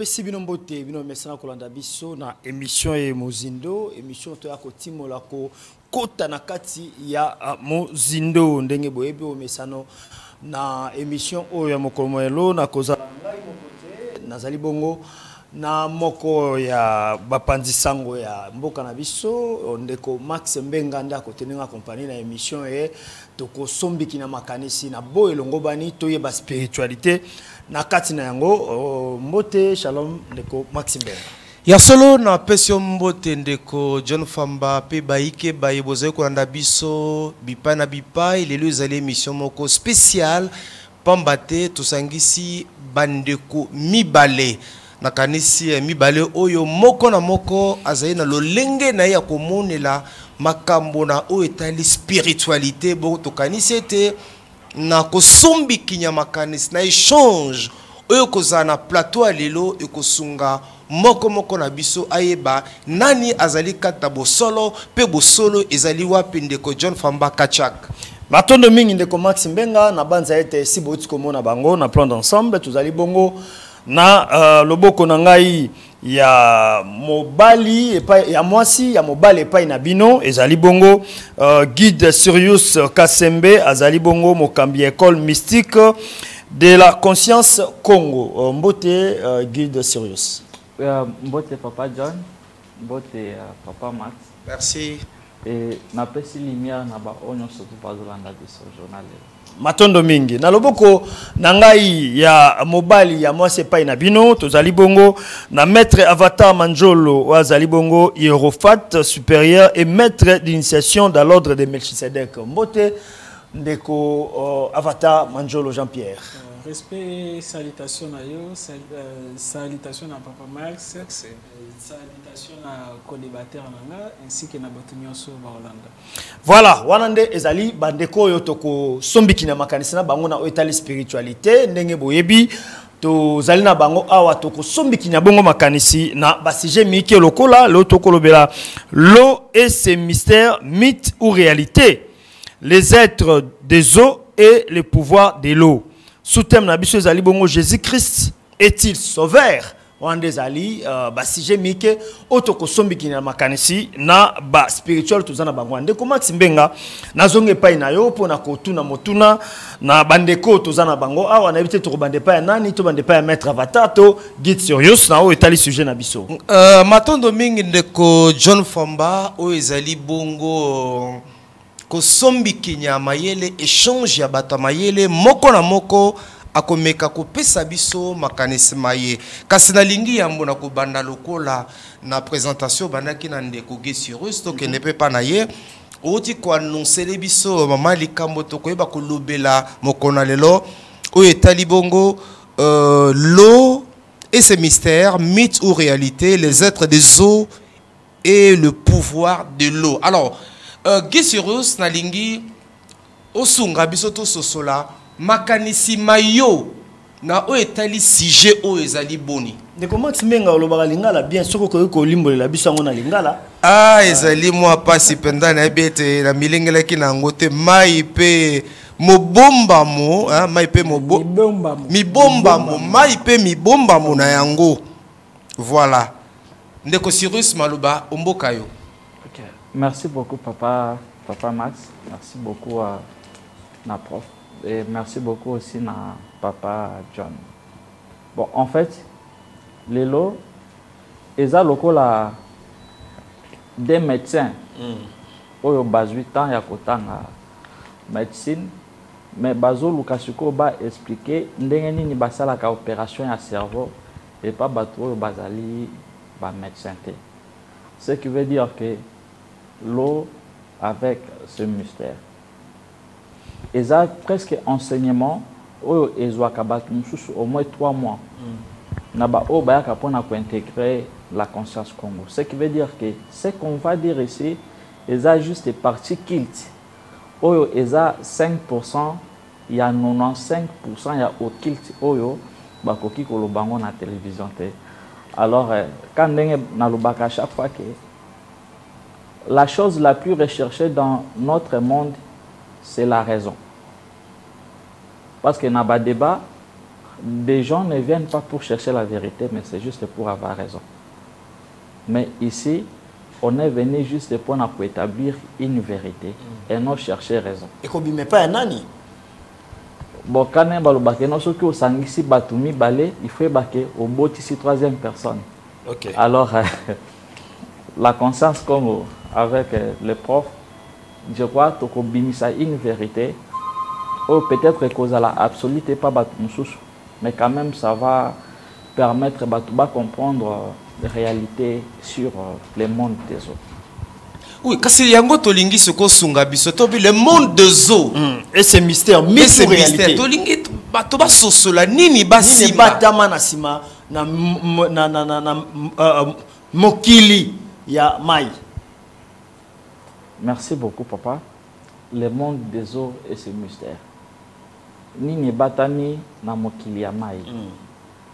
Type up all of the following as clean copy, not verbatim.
Topesi bino mbote bino mesana kolanda biso na émission e Mozindo, émission to ya kotimola ko kota na kati ya Mozindo ndenge boyebi o mesano na émission oyo ya mokomoelo na kozala ngai mokote nazali bongo na moko ya bapanzi sango ya mboka na biso ndeko Max Mbenga nda kotenenga compagnie na émission e toko sombiki na makanisi na bo elongo bani toyeba spiritualité na kati na yango mbote shalom ndeko Max Mbenga ya solo na pesio mbote ndeko John Famba pe baike bayeboze ko nda biso bipa na bipa ilelo ezali émission moko spécial pambate tosangisi bandeko mibale na kanisi mibale oyo moko na moko azali na lolenge na ya komonela makambo na o etali spiritualité bo to kanisi ete na kosombi kinya makanisi na échange oyo kozana plateau alelo ekosunga moko na biso ayeba nani azali kata bosolo pe bosolo ezali wapi ndeko John Famba Kachak batondo mingi ndeko Max Mbenga na banza ete si boti komona bango na plan d'ensemble tozali bongo na loboko na ngai ya mobali epai ya mwasi ya mobali epai na bino ezali bongo guide Sirius Kasembe azali bongo mokambi école mystique de la conscience Congo mbote guide Sirius mbote papa John mbote papa Max merci et na pesi lumière na ba onyo surtout pas Zolanda biso journal matondo mingi na loboko na ngai ya mobali ya mwasi epai na bino tozali bongo na maître Avatar Manjolo ou azali bongo hiérophate supérieur et maître d'initiation dans l'ordre de Melchisedec mbote ndeko Avatar Manjolo Jean-Pierre respect salutation à yo salutation à papa Max salutation à co-débatteur nanga ainsi que na batunyo so ba Hollande voilà wanande ezali bandeko yo toko sombiki na makanisi na bango na etali spiritualité ndenge boyebi to zali na bango awa toko sombiki na bongo makanisi na basije miki lokola lo toko lobela l'eau et ses mystères mythes ou réalité les êtres des eaux et les pouvoirs de l'eau sous thème na biso ezali bongo Jésus-Christ est-il sauveur wande ezali basije mike otoko sombiki na makanisi na ba spiritual tozana bango ndeko Max Mbenga nazonge pai na yo pona kotuna motuna na bandeko tozana bango awa na bité to bande pa nani to bande pa maître Avatar to guide Sirius na o etali sujet na biso matondo mingi ndeko John Famba o ezali bongo kosombiki nya mayele échange ya bato mayele moko na moko akomeka kopesa biso makanisi maye kasi na lingi yambo na kobanda lokola na présentation bandaki na ndeko Sirius to kende pe pa na ye oti ko annoncer biso mama likambo to koyeba kolobela mokona lelo o etali bongo l'eau et ses mystères mythes ou réalité les êtres des eaux et le pouvoir de l'eau alors Sirius na lingi osunga biso to sosola makanisi mayo na o etali sujet o ezali boni ndeko Max Mbenga olobaka lingala bien soko ko limbolela biso ngo na lingala ezali mwa pasi penda na bete na milengela ki na ngote mai pe mobomba mo mai pe mibomba mo mai pe mibomba mo na yango voilà ndeko Sirius maloba omboka yo. Merci beaucoup papa Max, merci beaucoup à na prof et merci beaucoup aussi na papa John. Bon en fait lelo eza lokola des médecins oyo bas 8 ans ya kotanga médecine mais bazo lukasiko ba expliquer ndenge nini basala ka opération ya cerveau et pas bato oyo bazali ba médecin te. Ce qui veut dire que l'eau avec ce mystère. Et ça, presque enseignement, au moins 3 mois. Naba o ba pour intégrer la conscience Congo. Ce qui veut dire que ce qu'on va dire ici, ils a juste des parties kilt. Oyo eza 5%, il y a 95%, il y a au kilt oyo ba koki ko lobango na télévision te. Alors quand na lobaka chaque fois que la chose la plus recherchée dans notre monde, c'est la raison. Parce que dans le débat, des gens ne viennent pas pour chercher la vérité, mais c'est juste pour avoir raison. Mais ici, on est venu juste pour établir une vérité et non chercher raison. Et qu'on ne met pas un ani. Bon, quand on a ce qui est ici, il faut au bout ici troisième personne. Okay. Alors, la conscience comme avec le prof, je crois que ça une vérité. Ou peut-être que ça absolument pas mais quand même ça va permettre de comprendre la réalité sur le monde des eaux. Oui, kasi yango tolingi soko sunga biso tobi le monde des eaux. Et c'est mystère, mais c'est réalité. Tolingi bato ba sosola nini ba sima. Nini batama na sima na mokili ya mai. Merci beaucoup papa. Le monde des eaux et ses mystères. Nini batani na mokili ya mai.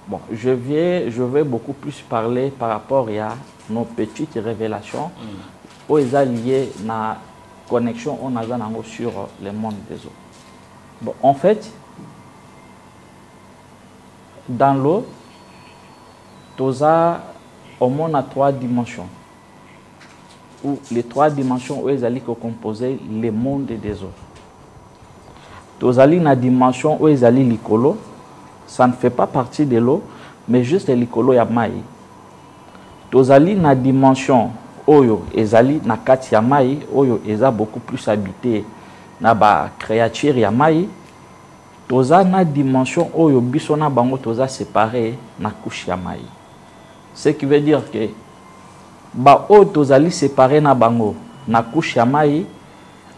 Bon, je vais beaucoup plus parler par rapport à nos petites révélations. Où ils sont liés à la connexion on a sur le monde des eaux. Bon, en fait, dans l'eau, on a 3 dimensions. Où les 3 dimensions où ils sont composés le monde des eaux. Tozali na dimension où ils sont l'icolo, ça ne fait pas partie de l'eau, mais juste l'icolo ya mai. Tozali na dimension oyo ezali na kati ya mai oyo eza beaucoup plus habité na ba créature ya mai toza na dimension oyo biso na bango toza séparé na couche ya mai, ce qui veut dire que ba oyo tozali séparé na bango na couche ya mai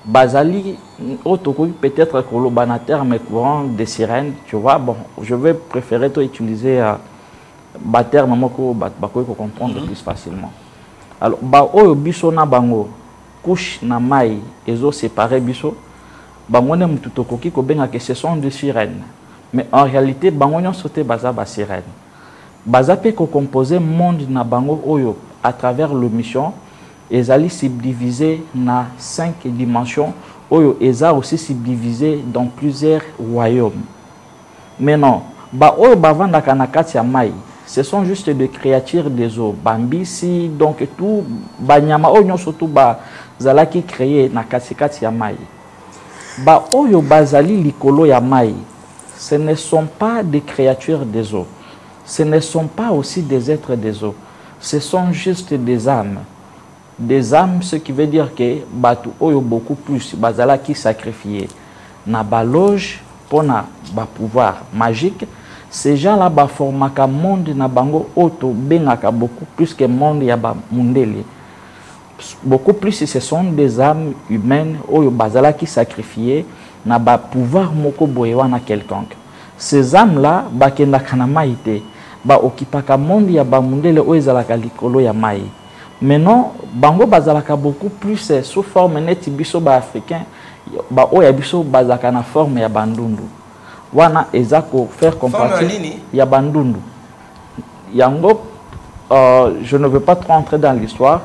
bazali otokoki peut-être koloba na terme courant de sirène, tu vois. Bon, je vais préférer to utiliser ba terme moko bakoki comprendre plus facilement. Alors, oyo biso na bango couche na mai ezo séparé biso bango ne mututokoki ko benga que ce sont des sirènes, mais en réalité bango nyon sauté baza ba sirène baza pe ko composer monde na bango oyo à travers le mission ezali subdivisé na 5 dimensions oyo eza aussi subdivisé dans plusieurs royaumes. Maintenant oyo bavandaka na kati ya mai ce sont juste des créatures des eaux, bambisi, donc tout banyama oyo surtout bazalaki créé na katikati ya mai. Oyo bazali likolo ya mai, ce ne sont pas des créatures des eaux, ce ne sont pas aussi des êtres des eaux, ce sont juste des âmes. Des âmes, ce qui veut dire que batu oyo beaucoup plus bazalaki sacrifié na baloge pour na pouvoir magique. Ces gens-là forment un monde na bango auto bengaka beaucoup plus que monde ya ba mundele. Beaucoup plus ce sont des âmes humaines oyo bazala qui sacrifié na ba pouvoir moko boyewa na quelconque. Ces âmes-là bakendaka na maite occupaka monde ya ba mundele oyo ezalaka likolo ya mai. Maintenant bango bazalaka beaucoup plus sous forme neti biso ba africain oyo biso bazaka na forme ya bandundu. Wana ezako faire comparatif ya bandundu yango je ne veux pas trop entrer dans l'histoire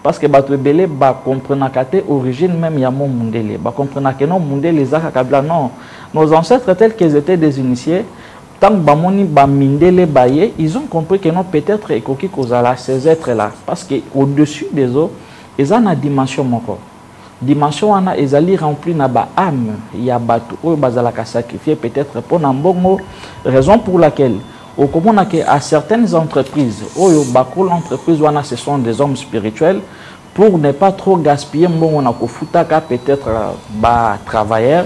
parce que bato ebele ba comprendre kate origine même ya mon mundele ba comprendre que non mundele ezaka kabila non nos ancêtres tels qu'ils étaient des initiés tant ba moni ba mindele baye ils ont compris que non peut-être ekoki kozala ces êtres là parce que au-dessus des eaux ils ont une dimension moko. Dimension wana ezali rempli na ba âme ya batu oyo bazalaka sacrifier peut-être pour nambongo, raison pour laquelle au komona que à certaines entreprises oyo bakol entreprise wana ce sont des hommes spirituels pour ne pas trop gaspiller mbongo na kofutaka peut-être ba travailleurs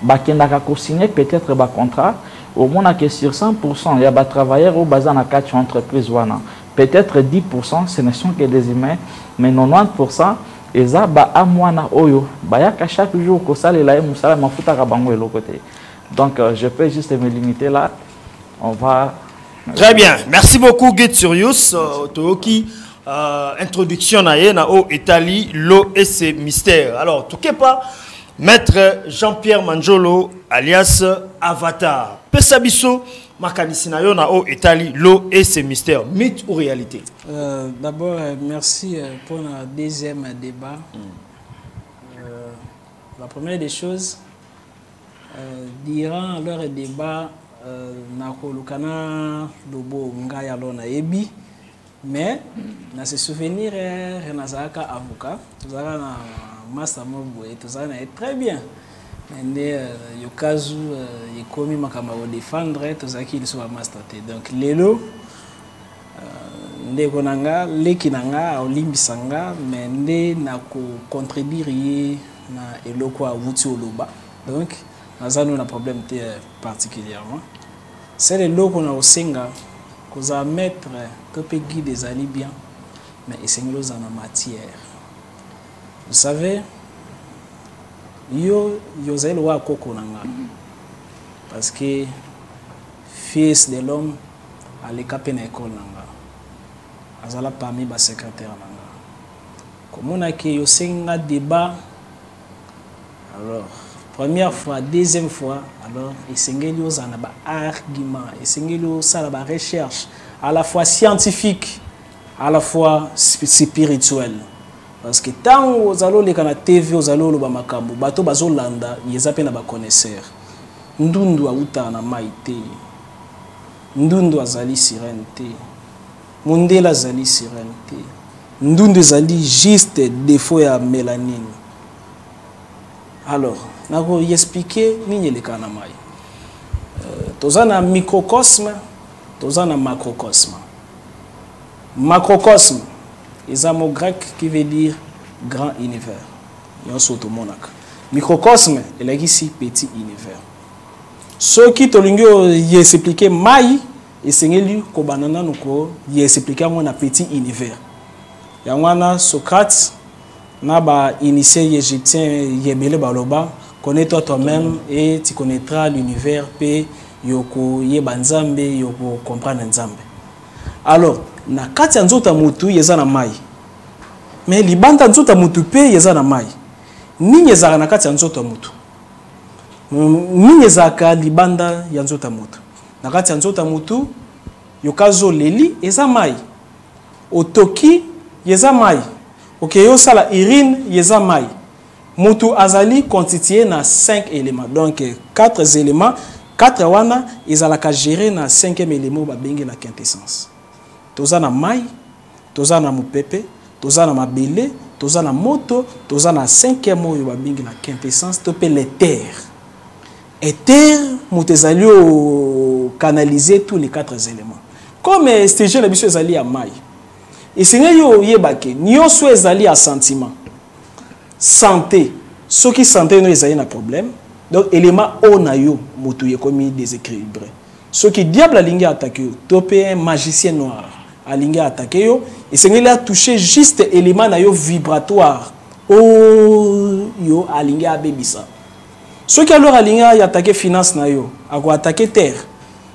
bakendaka ko signer peut-être ba contrat au mona que sur 100% ya ba travailleurs au bazana kati entreprise wana peut-être 10% ce ne sont que des humains mais 90% eza ba amwana oyo bayaka chaque jour ko salela musala mafuta ka bango eloko te. Donc je peux juste me limiter là. On va Très bien. Merci beaucoup Getsurius Toyoki introduction na ye na o Italie l'eau et ses mystères. Alors tokepa Maître Jean-Pierre Manjolo alias Avatar. Pesabiso makanisi na yo na o Italie l'eau et ses mystères, mythe ou réalité? D'abord merci pour le deuxième débat. La première des choses, durant leur débat, nakolukana lobo ngai alors na yebi mais na se souvenir renazaka avocat tozaka na master moboye tozaka na très bien nde yokazu yekomi makamba ko défendre tozaki liso ba master te donc lelo ndeko nanga leki nanga olimbisanga mais nde na ko contribuer na eloko a wuti oloba donc nazano na problème te particulièrement c'est le loko na osenga koza mettre to pe guide des ali bien mais esengelo za na matière vous savez yo zelo wa koko nanga parce que fils de l'homme à l'école na école nanga azala parmi ba secrétaire nanga komona ke yo senga débat alors première fois deuxième fois alors esengeli ozana ba argument esengeli osala ba recherche à la fois scientifique à la fois spirituelle parce que tant ozalo leka na TV ozalo lo ba makambo bato bazolanda yeza pe na ba connaisseur ndundu auta na maite ndundu azali sirène te mundela azali sirène te ndundu azali juste défaut ya mélanine alors nako expliquer nini le kana mai tozana microcosme tozana macrocosme macrocosme est un mot grec qui veut dire grand univers yonso to monaka microcosme est ici petit univers ce qui tolingo y expliquer mai esengeli ko banana nuko y expliquer moi na petit univers yangwana Socrate na ba initié égyptien yebele baloba connais-toi toi-même et tu connaîtras l'univers pe yoko yeba nzambe yoko comprendre nzambe alors na kati ya nzota mutu yeza na mai mais libanda nzota mutu pe yeza na mai nini yezaka na kati ya nzota mutu nini yezaka libanda ya nzota mutu na kati ya nzota mutu yokazo leli eza mai otoki yeza mai okeyo sala urine yeza mai mutu azali constitué na 5 éléments donc 4 éléments 4 wana ezalaka géré na 5e élément babengi la quintessence toza na mai toza na mupepe toza na mabele toza na moto toza na 5e oyo babengi la quintessence to pe l'éther éther mutu ezali o canaliser tous les 4 éléments comme stage na biso ezali ya mai esengeli yo yebake nyonso ezali ya sentiment santé soki santé no ezali na problème donc élément o na yo mutu yekomi déséquilibré soki diable alingi attaquer to pe un magicien noir alingi attaquer yo esengeli a toucher juste élément na yo vibratoire o yo alingi abebisa soki alors alingi attaquer finance na yo ako attaquer terre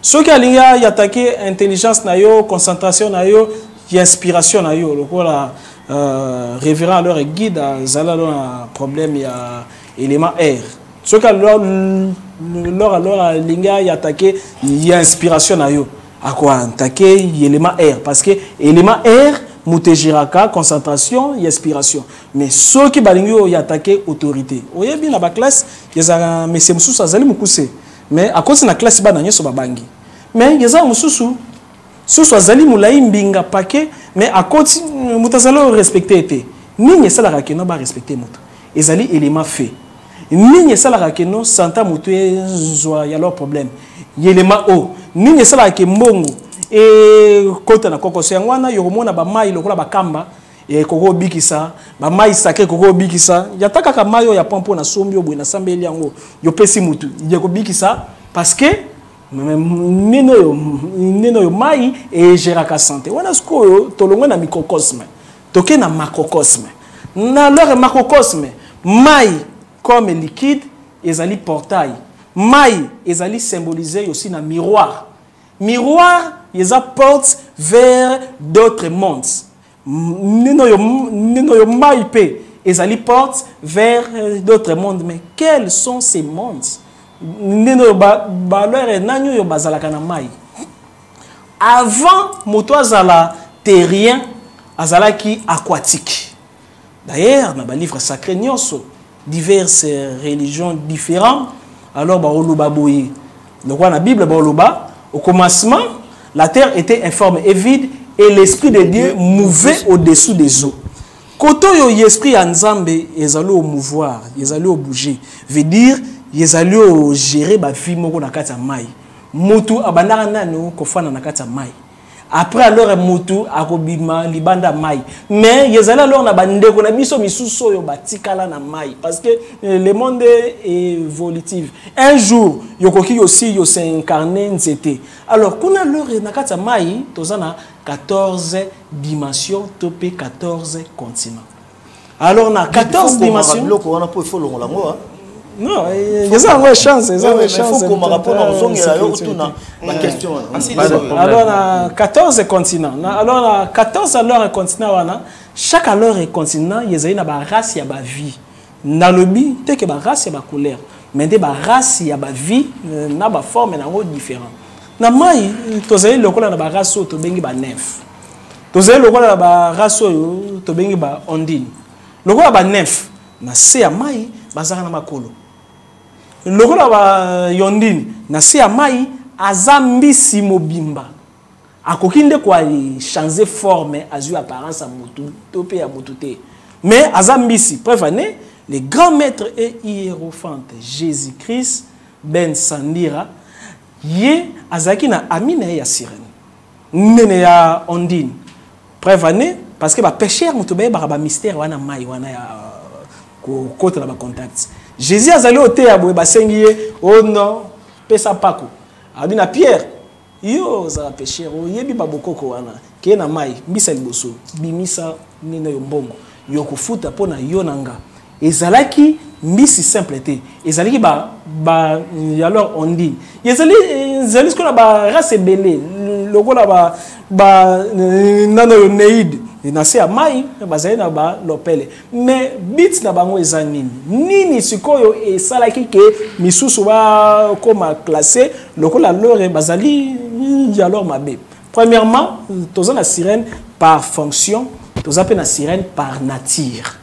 soki alingi attaquer intelligence na yo concentration na yo inspiration na yo lokola révérend alors guide zala un problème il y a élément air ce qu'alors linga y attaquer il y a inspiration na yo à quoi attaquer élément air parce que élément air mutejiraka concentration et inspiration mais ceux qui balingo y attaquer autorité oye bien la classe yeza monsieur mususu azali mukuse mais à cause na classe bana nyeso babangi mais yeza mususu susu azali mulai mbinga paquet mais à côté mutazalo respecter été nini sala rakeno ba respecter mutu ezali élément fait nini sala rakeno santa mutu ezwa ya leur problème élément o nini sala ke mbongo et kota na kokoso yangwana yoromona ba mai lokola bakamba et koko bikisa ba mai sacré koko bikisa yataka ka mayo ya pompo na sombi obwe na sambeli yango yo pesi mutu yeko bikisa parce que nino yo mai et géraka santé wana sko tolongwe na microcosme toke na macrocosme na leur macrocosme mai comme liquide ezali portail mai ezali symbolisé aussi na miroir miroir yeza porte vers d'autres mondes nino yo mai pe ezali porte vers d'autres mondes mais quels sont ces mondes avant moto azala terrien azala qui aquatique d'ailleurs na ba livre sacré nyonso diverses religions différentes alors ba oluba boye Donc, dans la Bible, au commencement, la terre était informe et vide et l'Esprit de Dieu mouvait au-dessous des eaux. Quand l'Esprit en Nzambe est allé au mouvoir, est allé au bouger, veut dire, est allé au gérer la vie de la kata mai. Mutu abandana nanu kofana na kata mai. Après alors mutu akobima libanda mai. Mais ils allaient alors na bande ko na biso misuso yo batikala na mai parce que le monde est évolutif. Un jour yokoki aussi yo s'incarner nzete. Alors kuna alors na kata mai tozana 14 dimensions topé 14 continents. Alors na 14 dimensions non, il y a une chance. Il faut qu'on me réponde à la question. Alors, 14 continents. Alors, 14 continents, chaque continent, il y a une race, il y a une vie. Dans le but, il y a une race, il y a une couleur. Mais il y a une race, il y a une vie, il y a une forme différente. Dans le maï, il y a une race, il y a une nef. Il y a une race, il y a une ondine. Il y a une nef. Il y a une makolo. Lokola ba yondini na si amai azambisi mobimba akokinde kwa changer forme azu apparence à mutu topé à mutute mais azambisi preuve le grand maître et hiérophante Jésus-Christ Ben Sandira ye azaki na amina ya sirène nene ya ondine preuve parce que ba pécheur mutube ba mystère wana mai wana ya ko kota la ba contact. Jésus a allé au théâtre, il a oh non, pesa pako. A dit na Pierre, yo za péché, yebi baboko ko wana, ke na mai, mbisa liboso, bimisa nina yo mbongo, yo kufuta pona yo nanga. Ezalaki mbisi simple te. Ezalaki ba alors on dit, ezali ce qu'on a ba race belé, lokola ba nano yo neide. Nasi a mai bazali na ba lopele mais bit na bango ezanini nini sikoyo e salaki ke misusu ba koma classé lokola lore bazali alors mabe. Premièrement, toza na sirène par fonction, toza pe na sirène par nature.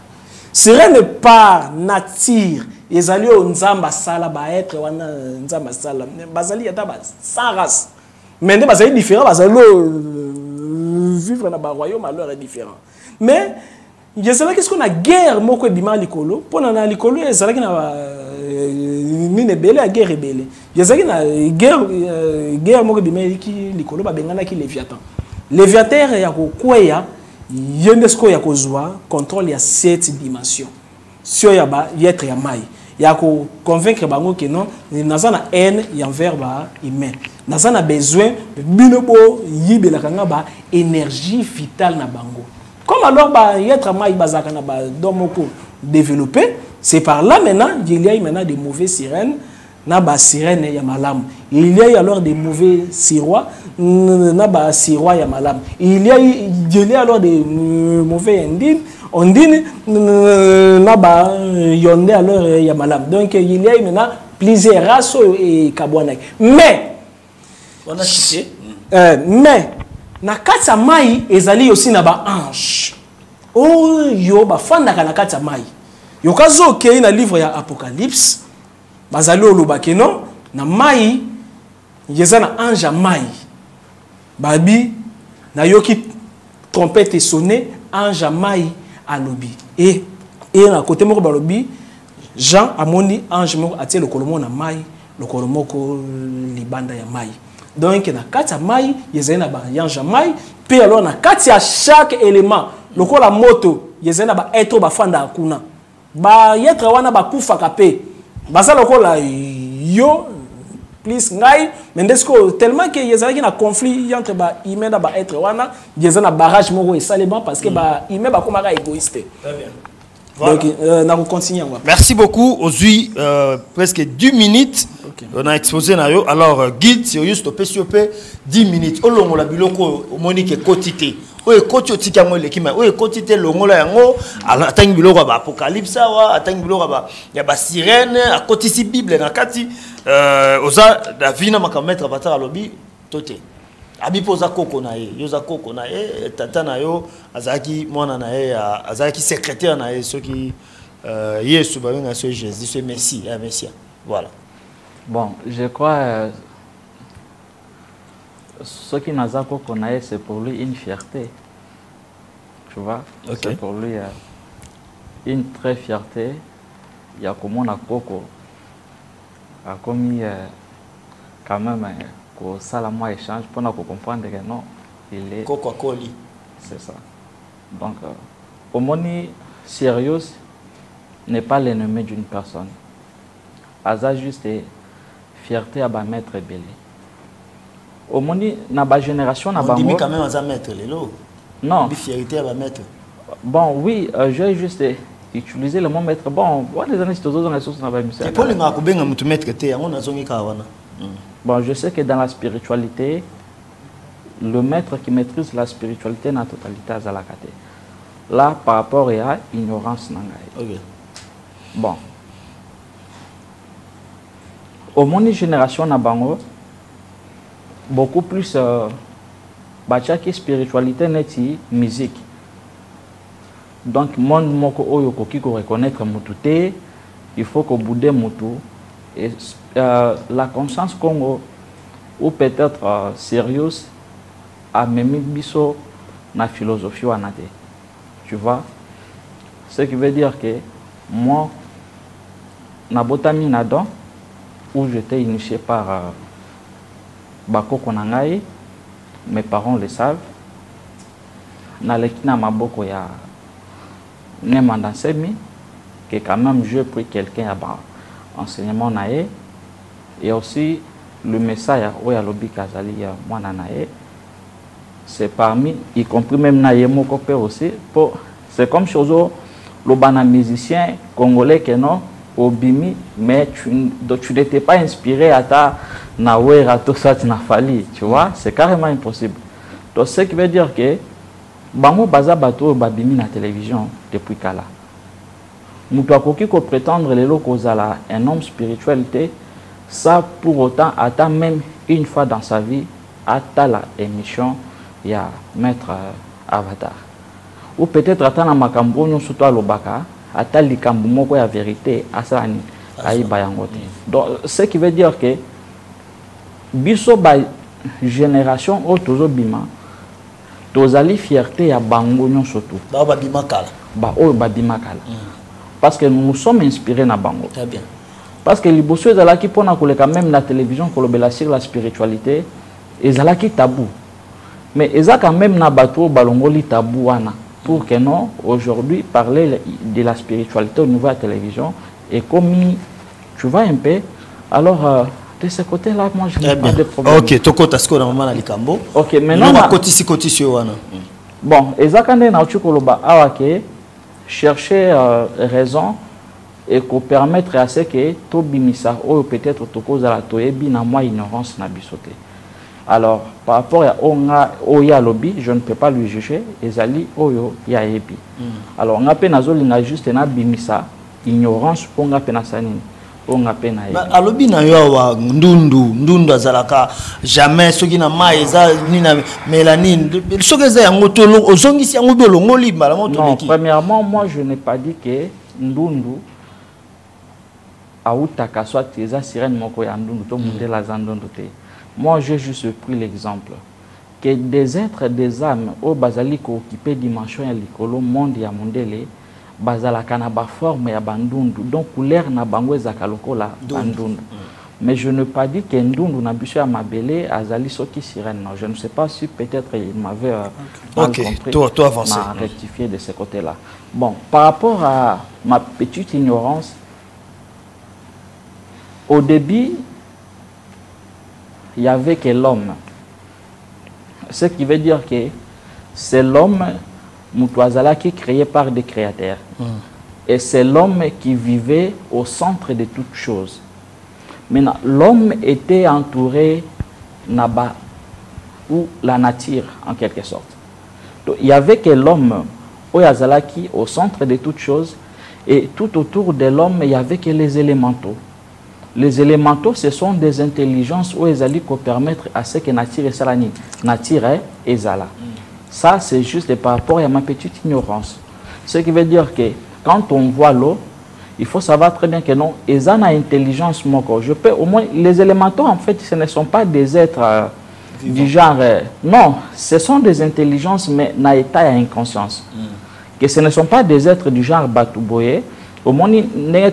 Sirène par nature ezali o nzamba sala ba être wana nzamba sala bazali ata ba sans race. Mais ne bazali différent bazali vivre dans le royaume alors est différent. Mais il y a qu'est-ce qu'on a guerre moko bima likolo pour na likolo ezalaki na mine belé à guerre rebelle. Il y a na guerre moko bima likolo ba bengana ki Léviathan. Léviathan ya ko kweya yendesko ya kozwa contrôle ya 7 dimensions. Sur ya ba yetre ya mai. Ya ko convaincre bango que non nazana haine ya envers ba humain. Nous avons besoin de énergie vitale na bango. Comme alors développé, c'est par là maintenant il y a maintenant des mauvais sirènes, na ba sirène ya malam. Il y a alors des mauvais sirois, na ba sirois ya malam. Il y a alors des mauvais indines, ondine na ba yonde alors ya malam. Donc il y a maintenant plusieurs races et kabwanak. Mais on a cité. Mais na kata mai ezali aussi na ba ange. Oh yo ba fanda kana kata mai. Yo kazo ke na livre ya Apocalypse. Bazali oloba ke non na mai yeza na ange mai. Babi na yoki trompette sonné ange mai alobi. Et na côté moko balobi Jean amoni ange moko atie le kolomo na mai, le kolomo ko libanda ya mai. Donc, na kati mai, yezena ba yanja mai, puis alors na kati à chaque élément, loko la moto, yezena ba être ba fanda kuna. Ba yetra wana ba kufa kape. Ba sa loko la yo plus ngai, mais ndesko tellement que yezena ki na conflit entre ba humain na ba être wana, yezena barrage moko et salement parce que ba humain ba komaka égoïste. Très bien. Voilà. Donc, merci beaucoup. Aujourd'hui, presque 10 minutes. Okay. On a exposé. Alors, guide, c'est juste 10 minutes. On a la biloko, on a dit quotité. On a quotité, on a quotité, on a alors, attends, biloko, apocalypse, attends, biloko, il y a sirène, à côté si Bible, na kati, oza, David, na makamètre, batara lobby, toté. Abi poza koko na ye, yoza koko na ye, tata na yo, azaki mwana na ye, azaki secrétaire na ye, ceux qui Jésus, ce Messie, Messie. Voilà. Bon, je crois ce qui n'a pas connaît, c'est pour lui une fierté. Tu vois? Ok. C'est pour lui une très fierté. Il y a comme on a Coco. A commis quand même que ça la moi échange pour nous comprendre que non, il est. Coco Coli. C'est ça. Donc, Omoni sérieux n'est pas l'ennemi d'une personne. Asa juste fierté à maître belé. Omoni na ba génération na bango. On dit bango. quand même à maître lelo. Non. Fierté à maître. Bon, oui, j'ai juste utilisé le mot maître. Bon, les années c'est dans les sources na ba monsieur. Pour les ngako benga mutu maître té, on a zongi kawana. Bon, je sais que dans la spiritualité, le maître qui maîtrise la spiritualité dans la totalité à Zalakate. Là, par rapport à l'ignorance. Ok. Bon. Au monde génération na bango, beaucoup plus bachaki spiritualité neti musique. Donc monde moko oyo koki ko reconnaître mututé, il faut que boudé mutu et la conscience Congo ou peut-être sérieuse a même biso na philosophie wanate. Tu vois? Ce qui veut dire que moi na botami nadon où j'étais initié par Bakoko Nangai, mes parents le savent. Naleki na maboko ya Nemandansemi, que quand même je pris quelqu'un à enseignement nae, et aussi le message Oya Lobi Kazali Mwana nae, c'est parmi, y compris même nae moko père aussi, c'est comme chose le bana musicien congolais que non. Obimi, mais tu n'étais pas inspiré à ta nawera tout ça tu n'as fallu, tu vois, c'est carrément impossible. Donc ce qui veut dire que bango baza bato babimi na télévision depuis kala. Mutu akoki ko prétendre les locaux à un homme spiritualité, ça pour autant attend même une fois dans sa vie à la émission il y a maître Avatar. Ou peut-être attend na makambo nyo surtout lobaka. Ata likambu moko ya vérité asani ayiba yango te. Donc ce qui veut dire que biso ba génération o tozo bima tozali fierté ya bango nyonso tout. Ba bima kala. Ba o ba bima kala. Parce que nous sommes inspirés na bango. Très bien. Parce que liboso ezalaki pona koleka même la télévision kolobela sur la spiritualité ezalaki tabou. Mais eza quand même na bato balongoli tabou wana. Pour que non, aujourd'hui, parler de la spiritualité au niveau de la télévision, et comme tu vois un peu, alors de ce côté-là, moi je n'ai pas de problème. Ok, toko tasko na maman alikambo. Ok, maintenant. Bon, ezakande na uchukoloba awake chercher raison et qu'on permettre à ce que to bimisa ou peut-être toko za la toyebi na moi ignorance na bisote. Alors, par rapport à Oya Lobby, je ne peux pas lui juger. Ezali Oyo Yaebi. Alors, on a peine à zolinga juste na bimisa, ignorance pour nga peine à sanin. On a peine à Yaebi. Alobi na yo ndundu azalaka jamais soki na ma eza ni na mélanine. Soki eza yango tolo ozongisi yango bolongo liba la moto. Non, premièrement, moi je n'ai pas dit que ndundu autaka soit eza sirène moko ya ndundu to mundela zandondo te. Moi, j'ai juste pris l'exemple que des êtres, des âmes, au basali qui occupent dimension et l'écolo monde ya mondele, basala kanaba forme ya bandundu, donc couleur na bango zakaloko la bandundu. Mais je ne pas dit que ndundu na biso ya mabele azali soki sirène. Non, je ne sais pas si peut-être il m'avait mal compris. Toi avancer. M'a rectifié de ce côté-là. Bon, par rapport à ma petite ignorance, au début, il n'y avait que l'homme. Ce qui veut dire que c'est l'homme Mutuazala qui est créé par des créateurs. Et c'est l'homme qui vivait au centre de toutes choses. Maintenant, l'homme était entouré naba ou la nature en quelque sorte. Donc, il n'y avait que l'homme qui au centre de toutes choses et tout autour de l'homme il n'y avait que les élémentaux. Les élémentaux, ce sont des intelligences où ils permettre à ce que nature et salani, nature et zala. Ça, c'est juste par rapport à ma petite ignorance. Ce qui veut dire que quand on voit l'eau, il faut savoir très bien que non, ils ont une intelligence moko. Je peux au moins les élémentaux en fait, ce ne sont pas des êtres du genre, non, ce sont des intelligences, mais na état et inconscience. Que ce ne sont pas des êtres du genre Batouboye. Au moins,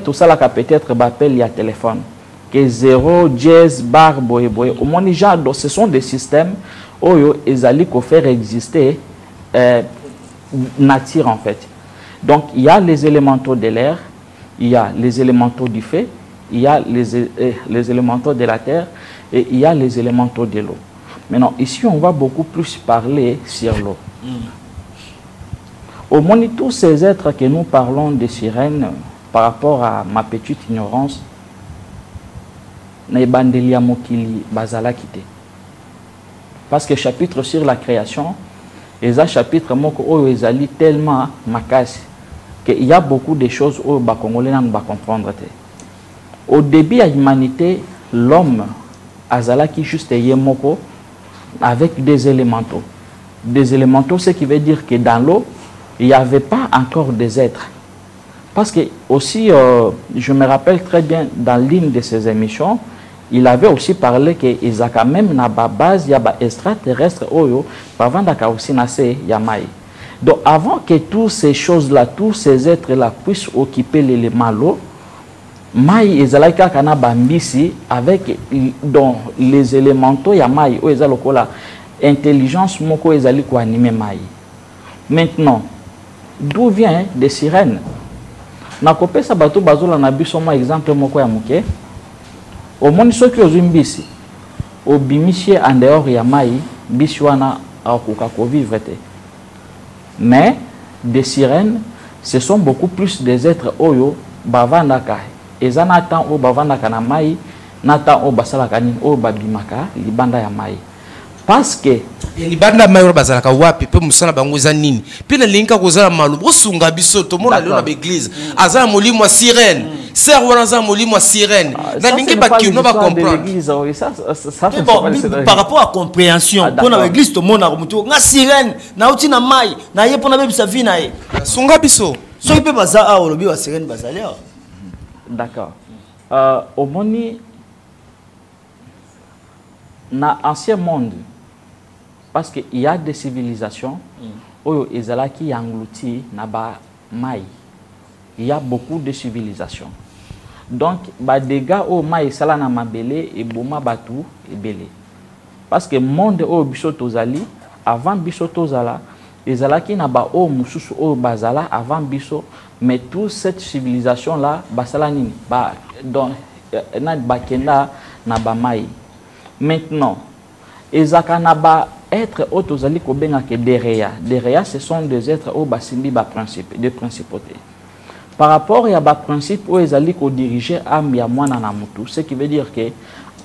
tout ça, peut-être, il y a téléphone. Que 0, 10, bar, boye, boye. Au moins, ce sont des systèmes où ils allaient faire exister nature, en fait. Donc, il y a les élémentaux de l'air, il y a les élémentaux du feu, il y a les élémentaux de la terre et il y a les élémentaux de l'eau. Maintenant, ici, on va beaucoup plus parler sur l'eau. Au moins, tous ces êtres que nous parlons de sirènes, par rapport à ma petite ignorance, parce que chapitre sur la création, et ça chapitre est tellement macasse qu'il y a beaucoup de choses où les Congolais ne vont comprendre. Au début de l'humanité, l'homme azalaki juste yemoko avec des élémentaux. Des élémentaux, ce qui veut dire que dans l'eau, il n'y avait pas encore des êtres. Parce que aussi, je me rappelle très bien, dans l'une de ces émissions, il avait aussi parlé que Isaka même na base, il y a des extraterrestres, avant aussi nassé Yamaï. Donc avant que toutes ces choses-là, tous ces êtres-là puissent occuper l'élément l'eau, Maï ezalaka kana bambisi avec donc les élémentaux ya Maï ou ezalokola intelligence moko ezali ko animer Maï. Maintenant, d'où vient des sirènes? Na kopesa bato bazola na biso mo exemple moko ya muke. Au moins ceux qui ont mbisi au bimisie en dehors ya Maï, bisi wana akoka ko vivre te. Mais des sirènes, ce sont beaucoup plus des êtres oyo bavandaka. Et ça n'attend au bavandaka na Maï, n'attend au basalaka ni au babimaka libanda ya Maï. Parce que libanda mayo bazalaka wapi pe musala bango za nini pe na linka kozala malubu osunga biso to mona lelo na l'église azala molimo sirène sœur wana za molimo sirène na linki ba ki no ba comprendre par rapport à compréhension pour na l'église to mona mutu nga sirène na uti na mai na ye pona bebisa vie na ye sunga biso so pe baza a olobi wa sirène bazali. D'accord. Au moni na ancien monde, parce qu'il y a des civilisations où ils qui englouti naba maï. Il y a beaucoup de civilisations. Donc, bah des gars au maï sala na mabele et boma batu et belé. Parce que monde au bisotozali avant bisotozala, ils qui naba au mususu au bazala avant biso, mais toute cette civilisation là basala nini ba donc na bakenda na ba maï. Maintenant, Ezakanaba être autozali kobenga ke dereya. Dereya, ce sont des êtres au basimbi ba principe, de principauté. Par rapport à ba principe où ezali ko diriger âme ya mwana na mutu, ce qui veut dire que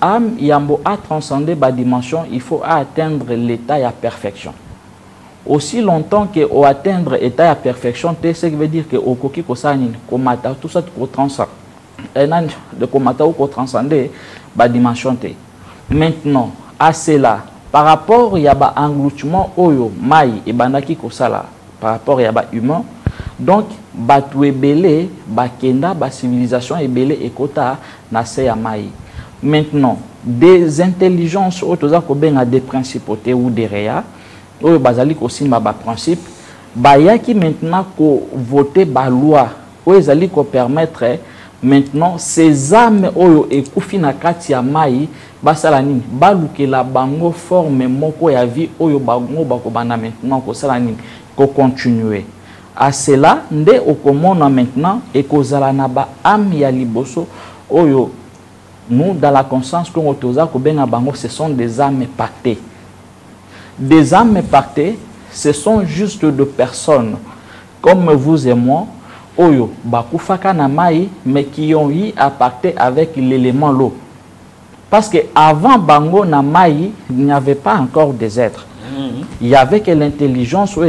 âme yambo a transcender ba dimension, il faut atteindre l'état ya perfection. Aussi longtemps que au atteindre l'état ya perfection, ce qui veut dire que au koki ko sani ko mata tout ça ko transcender. De komata ou ko transcender ba dimension te. Maintenant, à cela, par rapport à yaba engloutement oyo mai et bandaki kosala par rapport à yaba humain, donc batu ebele bakenda ba civilisation ebele ekota na se ya mai. Maintenant, des intelligences otoza ko benga des principautés ou des réa oyo bazali ko simba ba principe bayaki maintenant ko voter ba loi oyo ezali ko permettre maintenant ces âmes oyo ekufi na kati ya mai basala nini balukela bango forme moko ya vie oyo bango bakobanda maintenant ko sala nini ko continuer à cela nde okomona maintenant ekozala na ba âme ya liboso oyo nous dans la conscience que otoza ko benga bango ce sont des âmes pactées. Des âmes pactées, ce sont juste de personnes comme vous et moi oyo bakufaka na mai mais qui ont eu à pacter avec l'élément l'eau. Parce que avant bango na mai, il n'y avait pas encore des êtres. Il y avait que l'intelligence ou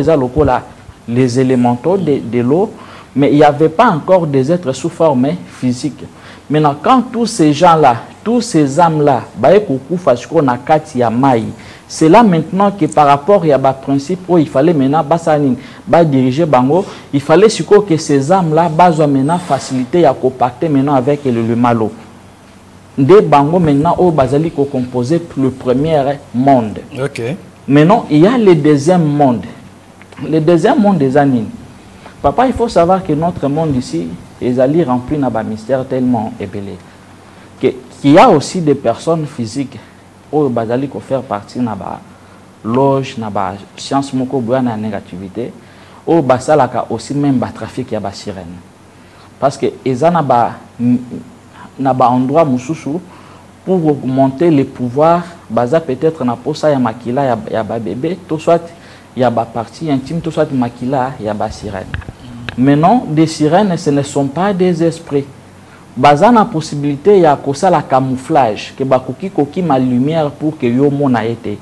les élémentaux de l'eau, mais il n'y avait pas encore des êtres sous forme physique. Maintenant, quand tous ces gens-là, tous ces âmes-là, c'est là maintenant que par rapport à un principe où il fallait maintenant diriger bango, il fallait que ces âmes-là maintenant faciliter à compacter maintenant avec le malo. de bango maintenant au bazali ko composer le premier monde. OK. Maintenant, il y a le deuxième monde. Le deuxième monde des anines. Papa, il faut savoir que notre monde ici est allé rempli d'un mystère tellement ébélé. Qu'il y a aussi des personnes physiques au bazali ko faire partie na ba loge na ba science moko boya na négativité au basalaka aussi même ba trafic ya ba sirène. Parce que ezana ba na ba endroit mususu pour augmenter les pouvoirs baza peut-être na posa ya makila ya ba bébé tout soit ya ba partie intime tout soit makila ya ba sirène. Mais non, des sirènes ce ne sont pas des esprits. Baza na possibilité ya kosa la camouflage que bakoki koki ma lumière pour que yo mona été.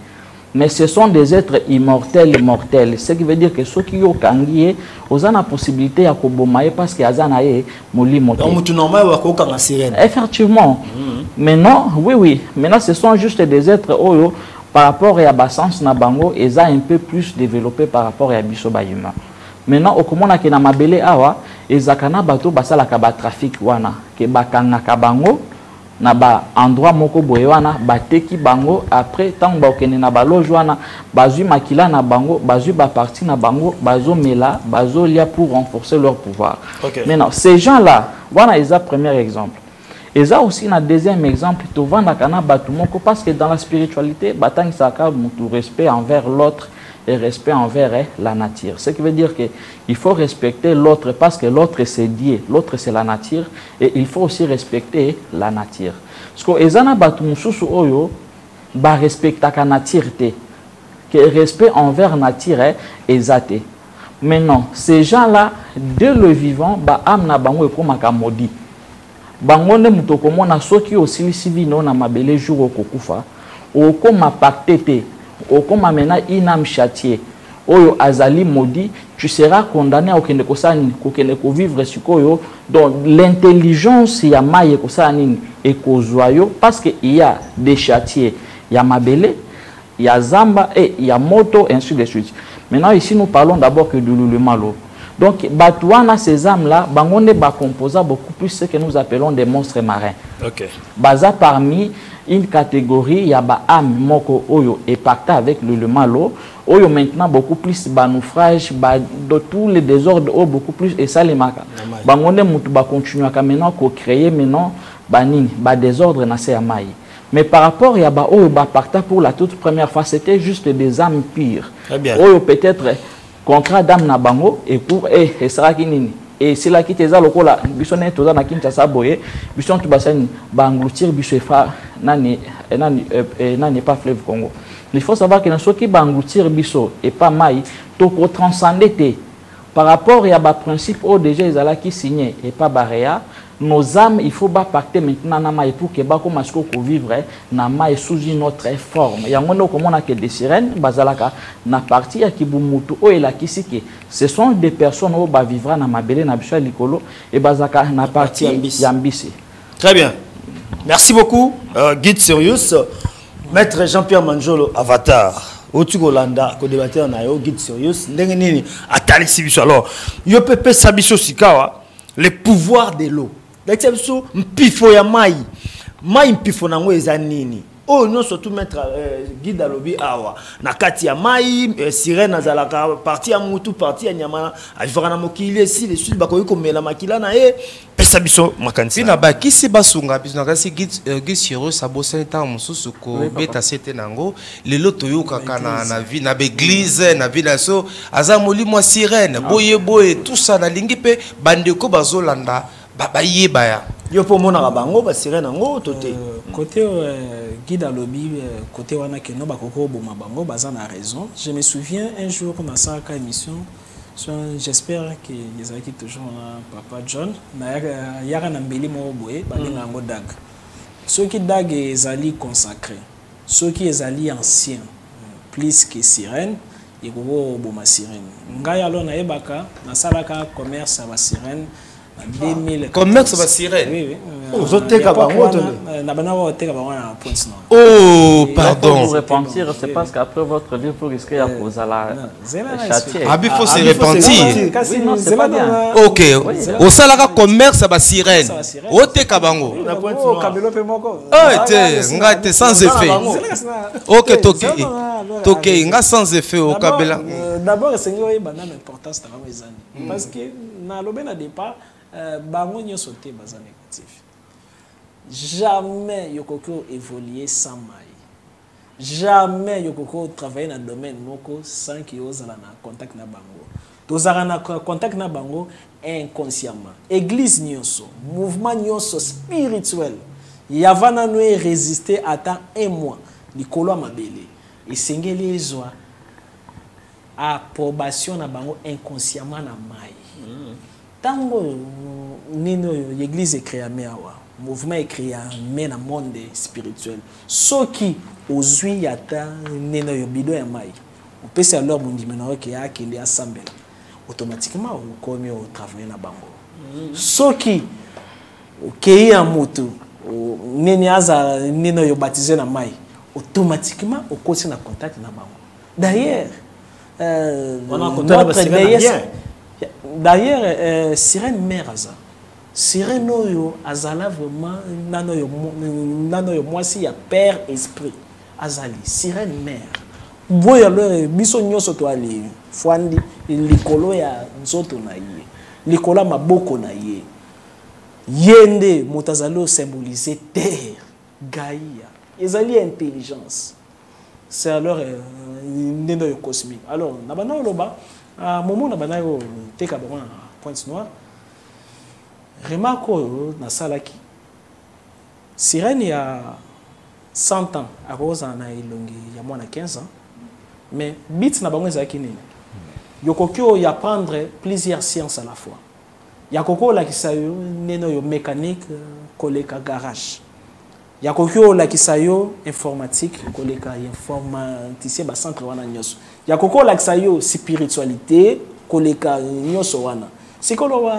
Mais ce sont des êtres immortels, mortels. Ce qui veut dire que ceux qui ont kangié, ils ont la possibilité de kobomaye parce qu'ils ont molimo. Donc tu normal wa ko kanga sirène. Effectivement. Maintenant, oui. Maintenant, ce sont juste des êtres oyo par rapport à basance na bango, ils ont un peu plus développé par rapport à biso ba humain. Maintenant, au komona ke na mabele awa, ezakana bato basala ka ba trafic wana, ke bakanga ka bango na ba endroit moko boye wana bateki bango après tant ba okene na ba loge wana bazui makila na bango bazui ba partie na bango bazo mela bazo lia pour renforcer leur pouvoir. Okay. Maintenant ces gens là voilà ils a premier exemple. Et ça aussi un deuxième exemple to vanda kana batu moko parce que dans la spiritualité batang saka mutu respect envers l'autre et respect envers la nature. Ce qui veut dire qu'il faut respecter l'autre parce que l'autre c'est Dieu, l'autre c'est la nature et il faut aussi respecter la nature. Parce que ezana batu mususu oyo ba respecta ka nature te. Que respect envers nature ezate. Maintenant, ces gens-là de le vivant ba amna bango ekomaka maudit. Bango ne mutoko mona soki aussi sivino na mabele jour okokufa okoma pacté te. Okoma mena inam châtié oyo azali maudit tu seras condamné à okende kosani kokende ko vivre sikoyo donc l'intelligence ya maye kosani et kozoyo parce que il y a des châtiés ya mabele ya zamba et ya moto ainsi de suite. Maintenant ici nous parlons d'abord que de le malo. Donc batouana ces âmes là bangonde ba composa beaucoup plus ce que nous appelons des monstres marins. OK. Baza parmi une catégorie, il y a ba âme moko oyo et pacte avec le malo, oyo maintenant beaucoup plus ba naufrage, ba de tous les désordres ou beaucoup plus et ça les maka. Bangonde mutu ba continuer à maintenant ko créer maintenant ba nini, ba désordre na se amai. Mais par rapport à ba oyo ba pacte pour la toute première fois, c'était juste des âmes pures. Très bien. Oyo peut-être contrat d'âme na bango et pour et sera kinini. Et c'est là qui te za lokola biso ne toza na Kinshasa boye biso tu basani ba engloutir biso fa nani pas fleuve Congo. Il faut savoir que dans ce qui ba engloutir biso et pas mai to ko transcender te par rapport à ba principe au déjà ils ala qui signé et pas barréa nos âmes il faut ba pacter maintenant na mai pour que ba comme asko ko vivre na mai sous une autre forme ya ngono comme on a que des sirènes bazalaka na partie ya kibumutu o ela kisike ce sont des personnes au ba vivra na mabele na biso likolo et bazaka na partie yambisi. Très bien. Merci beaucoup Guide Sirius. Maître Jean-Pierre Manjolo Avatar Otugolanda ko débatteur na yo Guide Sirius ndenge nini atalisi biso alors yo pepe sabiso sikawa les pouvoirs de l'eau. L'exception mpifo ya mai mpifo nango eza nini oh non surtout mettre Guide alobi awa na kati ya mai sirène azalaka partie ya mutu partie ya nyama avivaka na mokili esi les suite bakoyi komela makila na ye pesa biso makanisi na ba kisi basunga biso na kasi Guide Sirius abosa ntango mosusu ko beta sete nango lelo toyoka kana na vie na église na vie na so aza molimo sirène boye tout ça na lingi pe bandeko bazolanda baba yebaya yo po mona bango ba sirène ngo toté côté Guide alobi côté wana ke no bakoko boma bango baza na raison. Je me souviens un jour na sa émission j'espère que les aki toujours na papa John na yaka na mbeli mo boye ba benga ngo dag ceux qui dag ezali consacré ceux qui ezali ancien plus que sirène et go boma sirène ngai alors na yebaka na salaka commerce ba sirène. 2000 commerce ba sirène oui ozoteka bango Oh, Pour pardon. vous repentir, c'est parce qu'après votre livre, vous risquez à vous aller châtier. Ah, il faut se il faut se repentir. Oui, non, c'est pas bien. Ok. Au salaire commerce, ça va sirène. Au te kabango. Oh, t'es sans effet. Ok, toké. Toké, nga sans effet au kabela. D'abord, c'est une importance parce que dans le départ, bango nyo sauté bazan négatif. Jamais yokoko évoluer sans maille. Jamais yokoko travailler dans le domaine moko sans qu'il y ait un contact na bango. Tozara na contact na bango inconsciemment. Église nyonso, mouvement nyonso spirituel. Yavana nous résister à temps un mois. Nikolo mabele. Et sengeli ezwa approbation na bango inconsciemment na maille. Tango nino l'église est créée à Meawa. Mouvement est créé à dans le monde spirituel. Ceux qui osent yata nino yobido ya mai. On peut se alors mon dimeno qui a qui est assemblé. Automatiquement on commet au travail na bango. Ceux qui qui en moto nini aza nino yo baptisé na mai. Automatiquement on continue à contact na bango. D'ailleurs on a contact bien. D'ailleurs, Sirène Mère Aza. Sirène Oyo Azala vraiment nano yo moi si y a père esprit Azali Sirène Mère. Boy alors biso nyoso to ali fwandi likolo ya nzoto na ye. Likolo maboko na ye. Yende motazalo symboliser terre, Gaïa. Ezali intelligence. C'est alors neno yo cosmique. Alors nabana loba moment na banayo teka ba pointe noire. Remarque na salaki. Sirène il y a 100 ans à Rosa na ilongi il y a moins de 15 ans. Mais bits na bango ezaki nini. Yokokyo y apprendre plusieurs sciences à la fois. Yakoko la kisayo neno yo mécanique koleka garage. Yakokyo la kisayo informatique koleka informaticien ba centre wana nyoso. Yakoko la kisayo spiritualité koleka nyoso wana. Sikolo wa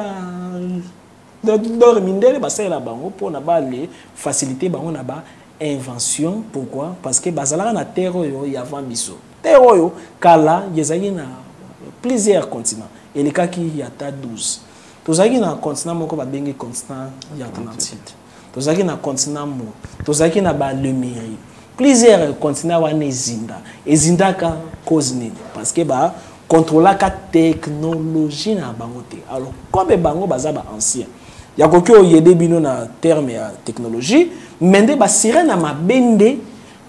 dormindele ba sala bango pour na ba les faciliter bango na ba invention. Pourquoi? Parce que bazala na terre yo ya avant biso. Terre yo kala yezaki na plusieurs continents. Et les cas qui y a 12. Tozaki na continent moko ba bengi continent Atlantide. Tozaki na continent mo. Tozaki na ba Lemurie. Plusieurs continents wana ezinda. Ezinda ka cause nini? Parce que ba contrôler la technologie na bango te. Alors comme bango baza ba ancien. Ya koki o yede bino na terme ya technologie, mende ba sirène na mabende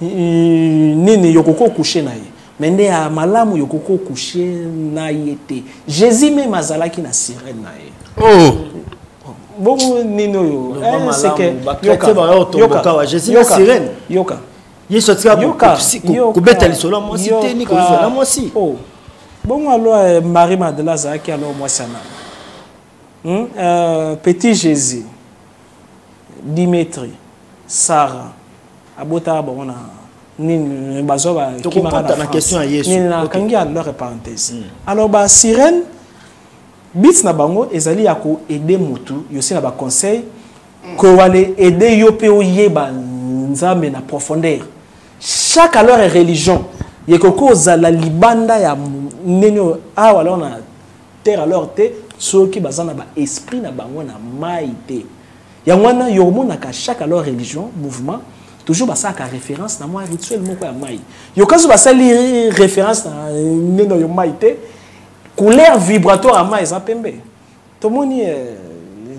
nini yokoko coucher na ye. Mende ya malamu yokoko coucher na yete. Jésus même azalaki na sirène na ye. Oh. Bon nino yo. C'est que yoka Jésus na sirène. Yoka. Yeso tika ko betali solo moi si te ni ko la moi si. Oh. Bon alors Marie Madeleine zaki alors moi sana. Petit Jésus, Dimitri, Sarah, Abota, bon, ni bazoba qui m'a la question à Yesu. Ni na kangi à leur parenthèse. Alors ba sirène, bits na bango ezali ako aider mutu, yosi na ba conseil ko wale aider yo pe oyeba nzambe na profondeur. Chaque alors religion, yekoko za la libanda ya nenyo a wala na terre alors te ceux qui basent na esprit na bango na maïté. Yangwana yomona ka chaque alors religion mouvement toujours basa ka référence na moi rituel moko ya maï. Yokazu basa li référence na neno yo maïté couleur vibratoire à maï za pembe. To moni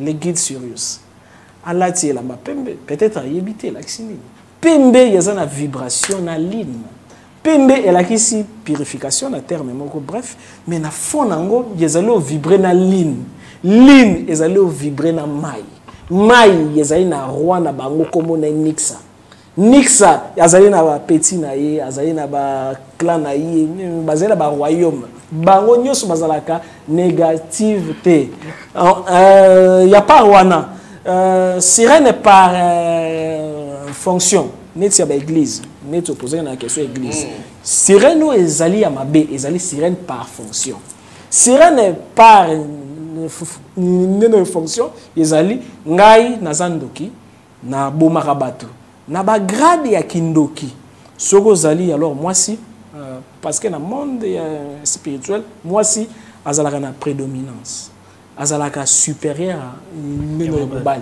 les guides Sirius. Allah tie la ma pembe peut-être yebité la kisini. Pembe yaza na vibration na ligne. Pembe elakisi purification na terme moko bref mais na fond nango yezali o vibrer na ligne ezali o vibrer na mai yezali na roi na bango komo na nixa yazali na ba petit na ye azali na ba clan na ye bazali na ba royaume bango nyoso bazalaka négative te ya pas wana sirène par fonction neti ya ba église net opposé na question église. Sirène ou ezali ya mabe, ezali sirène par fonction. Sirène par neno fonction, ezali ngai nazandoki, na bomaka bato na ba grade ya kindoki soko zali alors moi si parce que dans le monde spirituel moi si azalaka na prédominance azalaka supérieur meno global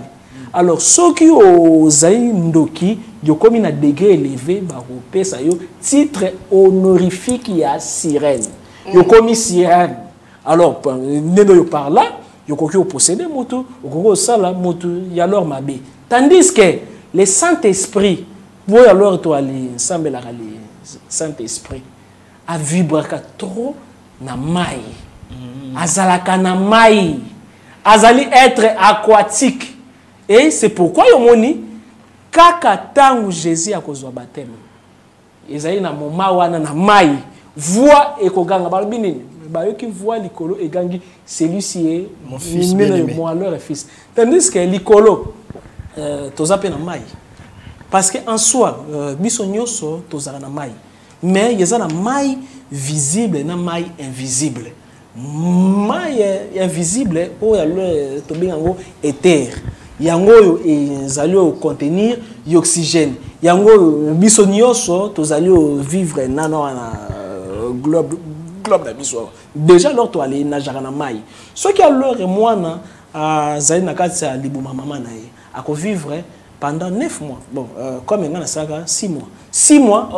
alors ceux qui ozali ndoki yo komi na degré élevé ba kopesa yo titre honorifique ya sirène yo komi sirène alors neno yo par là yo koki posséder moto okoko sala moto ya alors mabe tandis que le Saint-Esprit pour alors toi aller ensemble la le Saint-Esprit a vibraka trop na mai azalaka na mai azali être aquatique et c'est pourquoi yomoni kaka tangu Jésus a kozwa baptême ezali na moma wana na mai voix ekoganga balobi nini bayoki voix likolo egangi celui-ci est mon fils bien-aimé moi leur fils tandis que likolo toza pe na mai parce que en soi biso nyonso tozala na mai mais yeza na mai visible na mai invisible mai invisible oyo alors tobengango éther yango oyo ezali contenir oxygène yango oyo biso nyonso tozali vivre nano na globe na biso déjà lors to aller na jara na mai ce qui alors mwana azali na kati ya libuma mama na ye ako vivre pendant 9 mois bon comme on a ça 6 mois 6 mois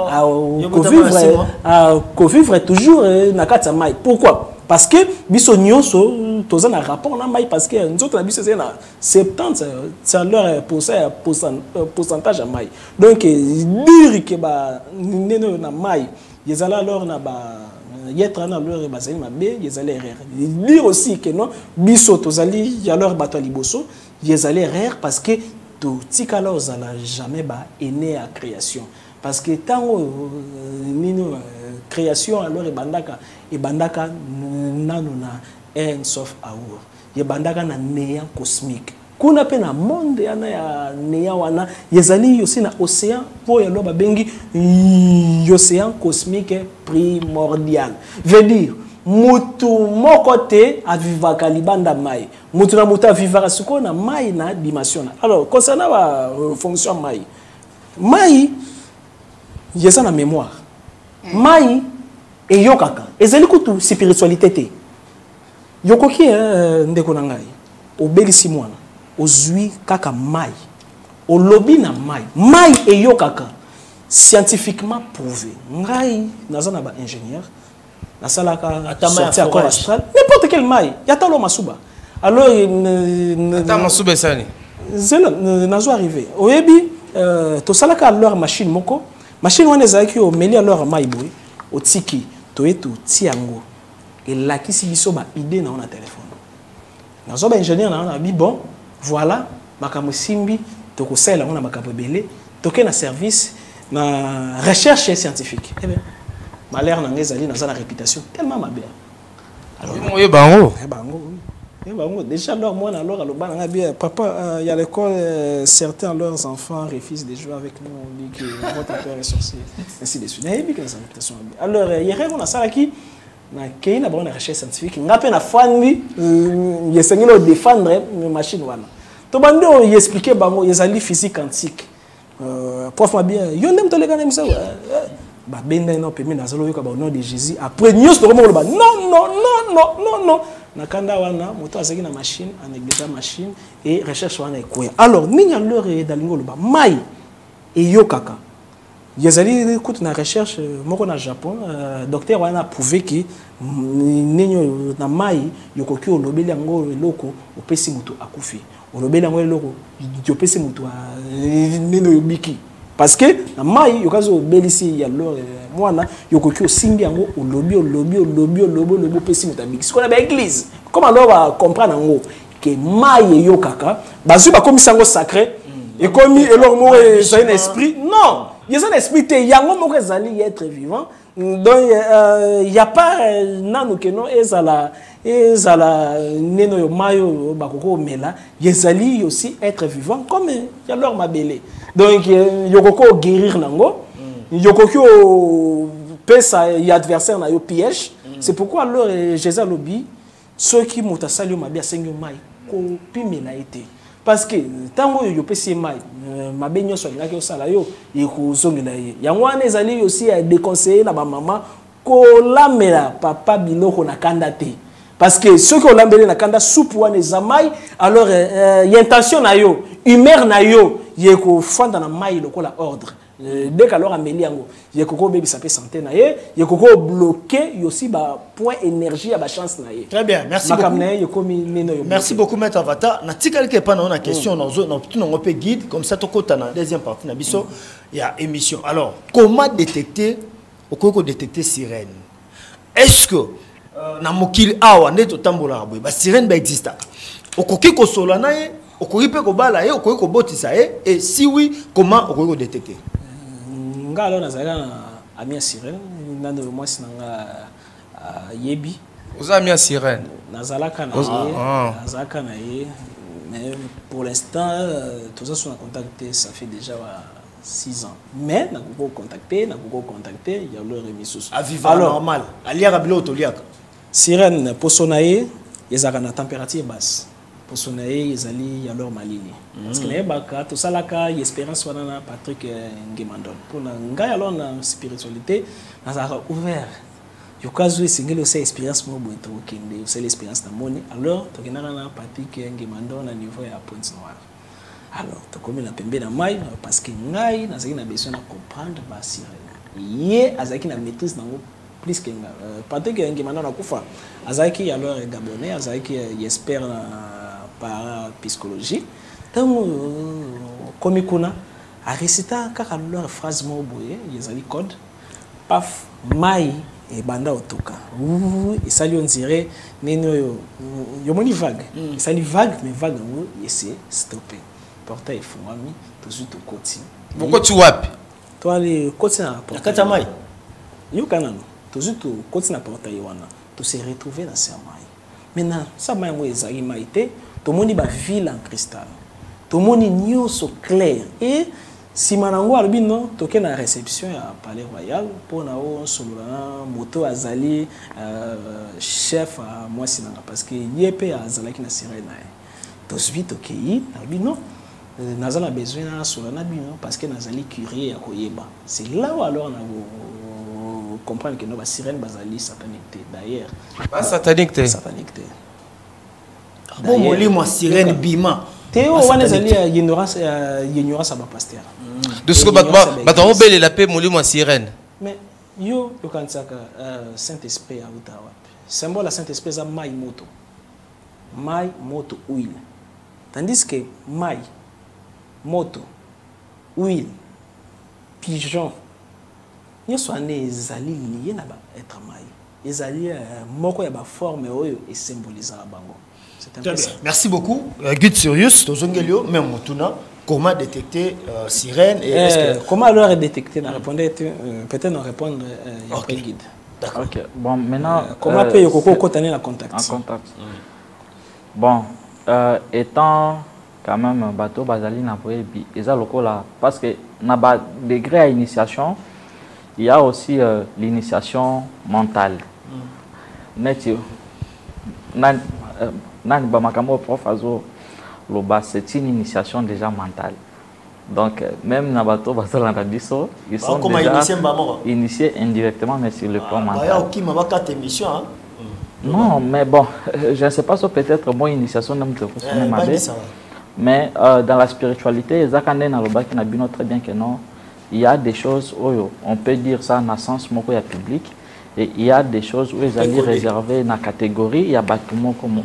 ko vivre toujours na kati ya mai pourquoi parce que biso nyonso toza na rapport na mai parce que nzoto na biso c'est na 70 c'est leur pourcentage à mai donc dire que ba neno na mai yezala alors na ba yetra na leur bazali mabe yezala erreur dire aussi que non biso tozali ya leur bato liboso yezala erreur parce que to tikala ozala jamais ba aîné à création parce que tant nino création alors ebandaka nanu na un sauf aour ebandaka na néant cosmique kuna pe na monde yana ya néant wana yezali aussi na océan po yalo babengi océan cosmique primordial veut dire mutu moko te avivaka libanda mai mutu na mutu avivaka siko na mai na dimension alors concernant la fonction mai yesa na mémoire mai eyokaka ezali kutu spiritualité te yokoki ndeko na ngai obelisi mwana ozwi kaka mai olobi na mai eyokaka scientifiquement prouvé ngai nazana ba ingénieur nasalaka sorti à corps astral n'importe quel mai yatalo masuba alors ata masuba sani zela nazo arrivé oyebi to salaka alors machine moko machine wana ezalaki omeli alors mai boy otiki toyeto tiango elakisi biso ba idée na téléphone nazo ba ingénieur na bi bon voilà makambo simbi tokosala na makambo belé toke na service na recherche scientifique eh bien malheur na ngezali na za réputation tellement mabe alors déjà alors moi alors alobana bien papa il y a l'école certains leurs enfants refusent de jouer avec nous on dit que votre père est sorcier ainsi de suite et puis que la réputation alors hier on a ça qui na kei na bonne recherche scientifique ngape na fandi yesengelo défendre machine wana to bando y expliquer bango yezali physique quantique prof ma bien yo ndem to le kana misa ba benda no permis na zalo yoka ba au nom de Jésus après news to komo ba non nakanda wana moto azaki na machine en église machine et recherche wana ekoya alors ninya leur dalingo loba mai eyokaka yazali kutu na recherche moko na Japon docteur wana prouvé que ninyo na mai yokoki olobeli yango eloko opesi mutu akufi olobeli yango eloko yopesi mutu nino yobiki parce que na mai yokazo obelisi ya leur mwana yokoki osimbi yango olobi pesi mutu abiki siko na ba église comment alors va comprendre yango que mai yokaka bazu ba komisa yango sacré et comme eloko mo c'est un esprit non il y a un esprit te yango moko ezali être vivant donc il y a pas nanu que non ezala neno yo mayo bakoko mela yezali aussi être vivant comme ya leur mabele donc yokoko guérir nango yokoko pesa y adversaire na yo piège c'est pourquoi alors Jésus lobi ceux qui mutasali mabe asengi mai ko pimela été parce que tango yo pesi mai ma benyo so ngaki osala yo yekozongela ye yango wana ezali aussi à déconseiller na ba maman ko lamela papa biloko na kanda te parce que ceux qui ont l'embellé na kanda soupe wana ezamai alors intention na yo humeur na yo yeko fanda na mai lokola ordre dès qu'alors amélie yango yeko bebi ça peut santé na ye yeko bloquer aussi ba point énergie à ba chance na ye. Très bien, merci beaucoup. Merci beaucoup maître Avata. Na tikali ke pa na question na tout on peut guide comme ça to kota na deuxième partie na biso il y a émission. Alors, comment détecter okoko détecter sirène? Est-ce que na mokili awa ndeto tambola boy ba sirène ba exista? Okoki ko sola na ye, okoki pe ko bala ye, okoki ko botisa ye et si oui, comment okoki ko détecter? Nga alors nazala na amia sirène nando moi sinanga yebi aux amia sirène nazalaka na ye mais pour l'instant tout ça sont en contact ça fait déjà 6 ans mais na ko contacter il y a leur émission à vivre normal aliaka bilo toliaka sirène posonaye ezaka na température basse posonaye ezali ya leur malini parce que na baka to salaka espérance wana na Patrick Ngemandon pour na ngai alors na spiritualité nazaka ouvert yo kazu esingeli aussi expérience mo bo to kende c'est l'expérience na moni alors to kenana na Patrick Ngemandon na niveau ya Pointe Noire alors to komi na pembe na mai parce que ngai nazaki na besoin de comprendre ba sirène ye azaki na maîtrise nango plus que Patrick Ngemandon na kufa azaki alors gabonais azaki expert par psychologie tant comme kuna a réciter kaka leur phrase mo boye yezali code paf mai et banda otoka et ça lui on dirait neno yo moni vague ça lui vague mais vague ngo essayer stopper portail fumami tout suite au côté pourquoi tu wapi toi les côté na portail mai yo kanano tout suite au côté na portail wana to se retrouver dans ce mai maintenant ça mai mo ezali mai te tout le monde va ville en cristal tout le monde nyonso clair et si manango albino toke na réception à Palais Royal pour na o solana moto azali chef à moi sinanga parce que yepé azalaki na sirène na to suite toke albino nazala besoin na solana bino parce que nazali curieux à koyeba c'est là où alors na comprendre que no ba sirène bazali satanique d'ailleurs pas satanique bon moli moi sirène bima Théo wana zali ignorance à ba pasteur de ce que bato belle la paix moli moi sirène mais yo kansaka Saint-Esprit a utawa symbole la Saint-Esprit za mai moto huile tandis que mai moto huile pigeon nyonso ane ezali lié na ba être mai ezali moko ya ba forme oyo et symbolise bango. Merci beaucoup. Guide Sirius, Tozongelio, même Motuna, comment détecter sirène et comment alors détecter? Peut-être nous répondre après guide. D'accord. Ok. Bon, maintenant. Comment peut y contact? En contact. Bon, étant quand même bateau Bazali n'a pas eu parce que na ba degré à initiation, il y a aussi l'initiation mentale. C'est une initiation déjà mentale. Donc, même dans bateau, ils sont déjà initiés indirectement, mais sur le plan mental. Non, mais bon, je ne sais pas si peut-être mon initiation mais dans la spiritualité, très bien que non, il y a des choses où on peut dire ça dans le sens public. Et il y a des choses où ils allaient réserver dans la catégorie, il y a bâtiment comme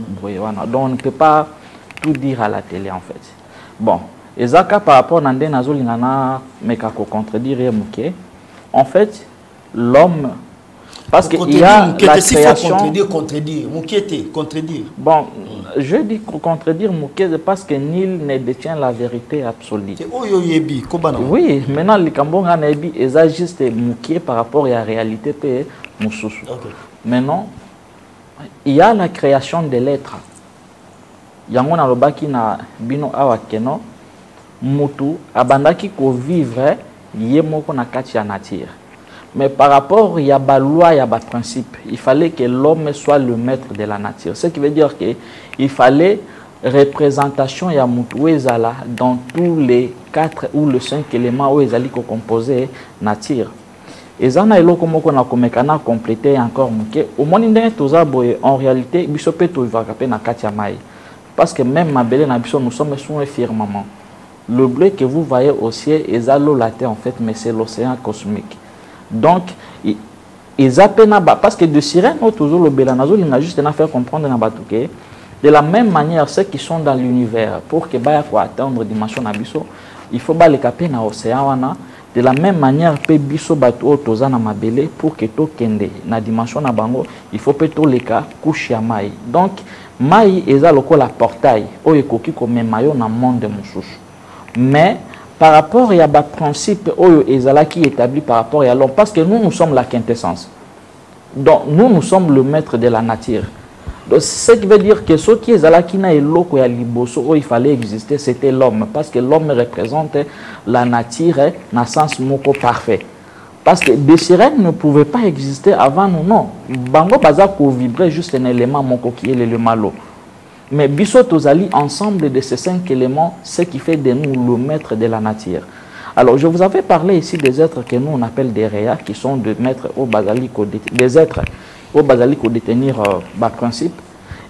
donc on ne peut pas tout dire à la télé en fait. Bon, et ça par rapport à Nandé Nazolingana, mais qu'à contredire en fait, l'homme, parce qu'il y a la création... Contredire. Bon, je dis contredire parce que nul ne détient la vérité absolue. Oui, maintenant, les Cambonga Nebi, ils ont juste mouqué par rapport à la réalité. Maintenant, il y a la création de l'être. Il y a un baki na bino awakeno mutu abandaki ko vivre yemoko na kati ya nature. Mais par rapport il y a ba loi, il y a ba principe, il fallait que l'homme soit le maître de la nature. Ce qui veut dire que il fallait représentation ya mutu ezala dans tous les 4 ou les 5 éléments où ezali ko composé nature. Ezana eloko moko na komekana compléter encore muke au moni ndenge toza boye en réalité biso pe to vivaka pe na kati ya mai parce que même mabele na biso nous sommes sur un firmament. Le bleu que vous voyez au ciel est l'eau la terre en fait, mais c'est l'océan cosmique. Donc parce que de sirène toujours le belanazo il a juste à faire comprendre na batuke. De la même manière, ceux qui sont dans l'univers, pour que baya ko atteindre dimension na biso, il faut ba le caper na océan wana. De la même manière, pe biso batu o toza na mabele pour que to kende na dimension na bango, il faut pe to leka couche ya mai. Donc mai eza lokola portail o ekoki ko memayo na monde mosusu. Mais par rapport à un principe qui est établi par rapport à l'homme, parce que nous sommes la quintessence. Donc nous sommes le maître de la nature. Donc ce qui veut dire que ce qui est là qui n'a il fallait exister, c'était l'homme, parce que l'homme représente la nature dans le sens moko parfait. Parce que des sirènes ne pouvaient pas exister avant nous, non. Bango baza ko vibrer juste un élément moko qui est le malo. Mais biso tozali ensemble de ces 5 éléments, ce qui fait de nous le maître de la nature. Alors je vous avais parlé ici des êtres que nous on appelle des réas, qui sont des maîtres au basalico, des êtres au basalico détenir principe.